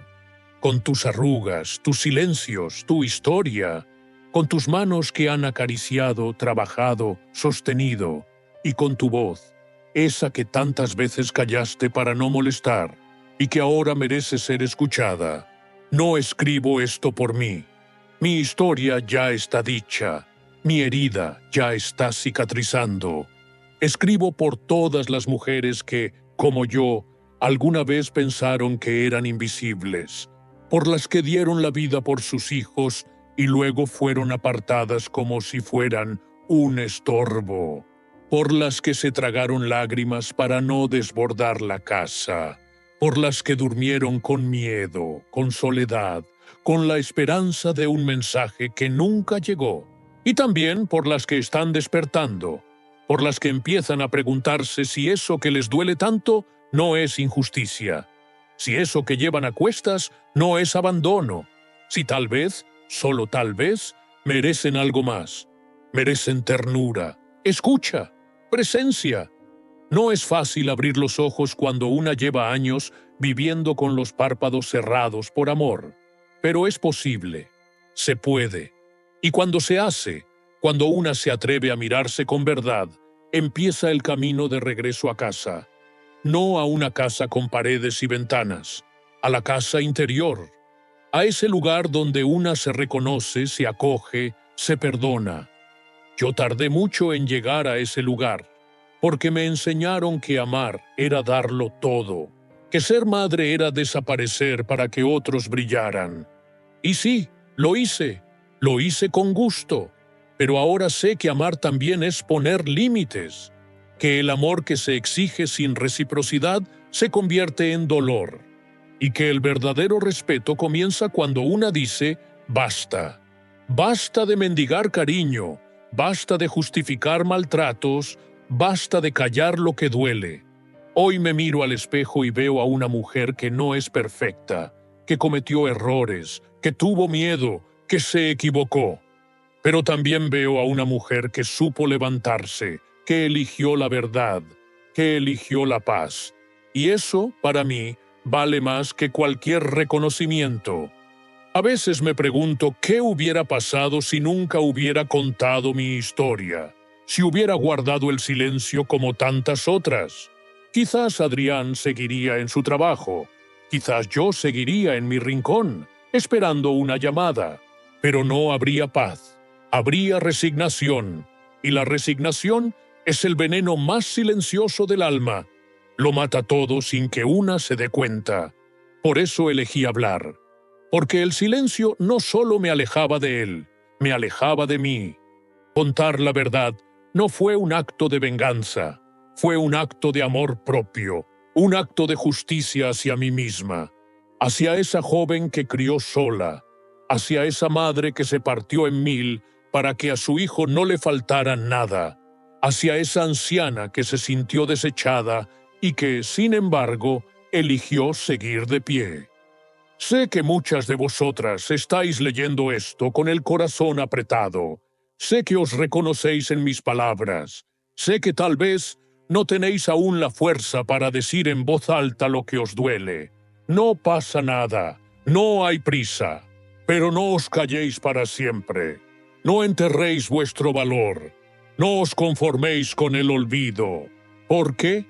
con tus arrugas, tus silencios, tu historia, con tus manos que han acariciado, trabajado, sostenido, y con tu voz, esa que tantas veces callaste para no molestar y que ahora merece ser escuchada. No escribo esto por mí. Mi historia ya está dicha. Mi herida ya está cicatrizando. Escribo por todas las mujeres que, como yo, alguna vez pensaron que eran invisibles, por las que dieron la vida por sus hijos y luego fueron apartadas como si fueran un estorbo, por las que se tragaron lágrimas para no desbordar la casa, por las que durmieron con miedo, con soledad, con la esperanza de un mensaje que nunca llegó, y también por las que están despertando, por las que empiezan a preguntarse si eso que les duele tanto no es injusticia, si eso que llevan a cuestas no es abandono, si tal vez, solo tal vez, merecen algo más, merecen ternura, escucha, presencia. No es fácil abrir los ojos cuando una lleva años viviendo con los párpados cerrados por amor, pero es posible, se puede. Y cuando se hace, cuando una se atreve a mirarse con verdad, empieza el camino de regreso a casa. No a una casa con paredes y ventanas, a la casa interior, a ese lugar donde una se reconoce, se acoge, se perdona. Yo tardé mucho en llegar a ese lugar, porque me enseñaron que amar era darlo todo, que ser madre era desaparecer para que otros brillaran. Y sí, lo hice con gusto, pero ahora sé que amar también es poner límites, que el amor que se exige sin reciprocidad se convierte en dolor, y que el verdadero respeto comienza cuando una dice, basta. Basta de mendigar cariño, basta de justificar maltratos, basta de callar lo que duele. Hoy me miro al espejo y veo a una mujer que no es perfecta, que cometió errores, que tuvo miedo, que se equivocó. Pero también veo a una mujer que supo levantarse, que eligió la verdad, que eligió la paz. Y eso, para mí, vale más que cualquier reconocimiento. A veces me pregunto qué hubiera pasado si nunca hubiera contado mi historia, si hubiera guardado el silencio como tantas otras. Quizás Adrián seguiría en su trabajo, quizás yo seguiría en mi rincón, esperando una llamada, pero no habría paz, habría resignación, y la resignación es el veneno más silencioso del alma. Lo mata todo sin que una se dé cuenta. Por eso elegí hablar, porque el silencio no solo me alejaba de él, me alejaba de mí. Contar la verdad no fue un acto de venganza, fue un acto de amor propio, un acto de justicia hacia mí misma, hacia esa joven que crió sola, hacia esa madre que se partió en mil para que a su hijo no le faltara nada, hacia esa anciana que se sintió desechada y que, sin embargo, eligió seguir de pie. Sé que muchas de vosotras estáis leyendo esto con el corazón apretado. Sé que os reconocéis en mis palabras. Sé que tal vez no tenéis aún la fuerza para decir en voz alta lo que os duele. No pasa nada, no hay prisa, pero no os calléis para siempre. No enterréis vuestro valor. No os conforméis con el olvido. ¿Por qué?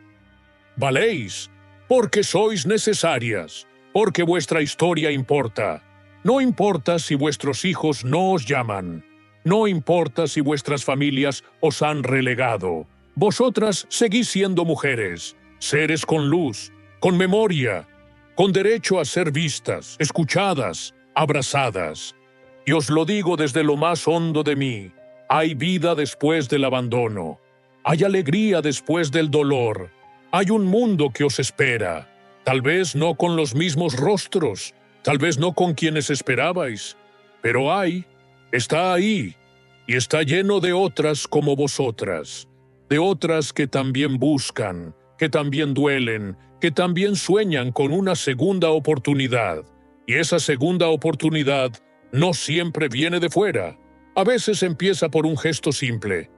Valéis, porque sois necesarias, porque vuestra historia importa. No importa si vuestros hijos no os llaman. No importa si vuestras familias os han relegado. Vosotras seguís siendo mujeres, seres con luz, con memoria, con derecho a ser vistas, escuchadas, abrazadas. Y os lo digo desde lo más hondo de mí, hay vida después del abandono, hay alegría después del dolor, hay un mundo que os espera, tal vez no con los mismos rostros, tal vez no con quienes esperabais, pero está ahí, y está lleno de otras como vosotras, de otras que también buscan, que también duelen, que también sueñan con una segunda oportunidad, y esa segunda oportunidad no siempre viene de fuera. A veces empieza por un gesto simple,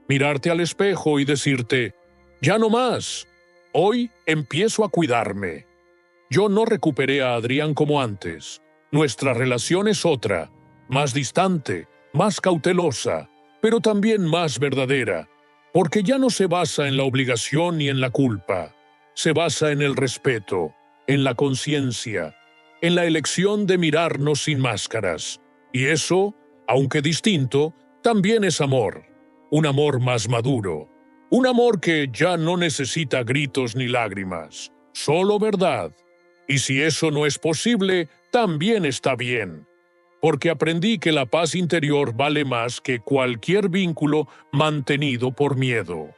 mirarte al espejo y decirte, ya no más, hoy empiezo a cuidarme. Yo no recuperé a Adrián como antes. Nuestra relación es otra, más distante, más cautelosa, pero también más verdadera, porque ya no se basa en la obligación ni en la culpa. Se basa en el respeto, en la conciencia, en la elección de mirarnos sin máscaras. Y eso, aunque distinto, también es amor. Un amor más maduro. Un amor que ya no necesita gritos ni lágrimas, solo verdad. Y si eso no es posible, también está bien. Porque aprendí que la paz interior vale más que cualquier vínculo mantenido por miedo.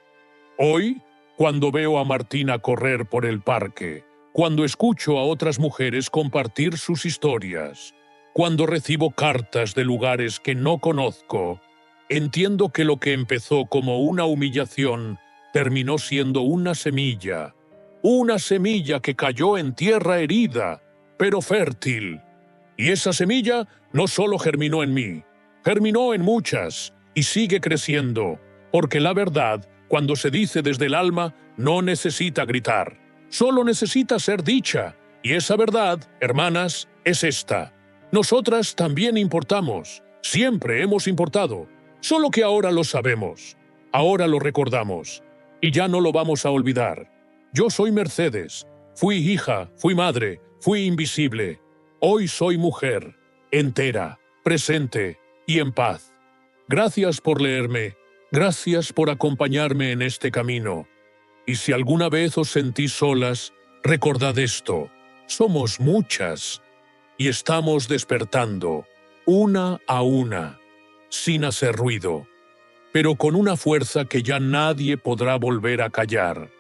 Hoy, cuando veo a Martina correr por el parque, cuando escucho a otras mujeres compartir sus historias, cuando recibo cartas de lugares que no conozco, entiendo que lo que empezó como una humillación terminó siendo una semilla que cayó en tierra herida, pero fértil. Y esa semilla no solo germinó en mí, germinó en muchas y sigue creciendo, porque la verdad, cuando se dice desde el alma, no necesita gritar, solo necesita ser dicha. Y esa verdad, hermanas, es esta. Nosotras también importamos, siempre hemos importado, solo que ahora lo sabemos, ahora lo recordamos, y ya no lo vamos a olvidar. Yo soy Mercedes, fui hija, fui madre, fui invisible. Hoy soy mujer, entera, presente y en paz. Gracias por leerme, gracias por acompañarme en este camino. Y si alguna vez os sentís solas, recordad esto, somos muchas y estamos despertando, una a una, sin hacer ruido, pero con una fuerza que ya nadie podrá volver a callar.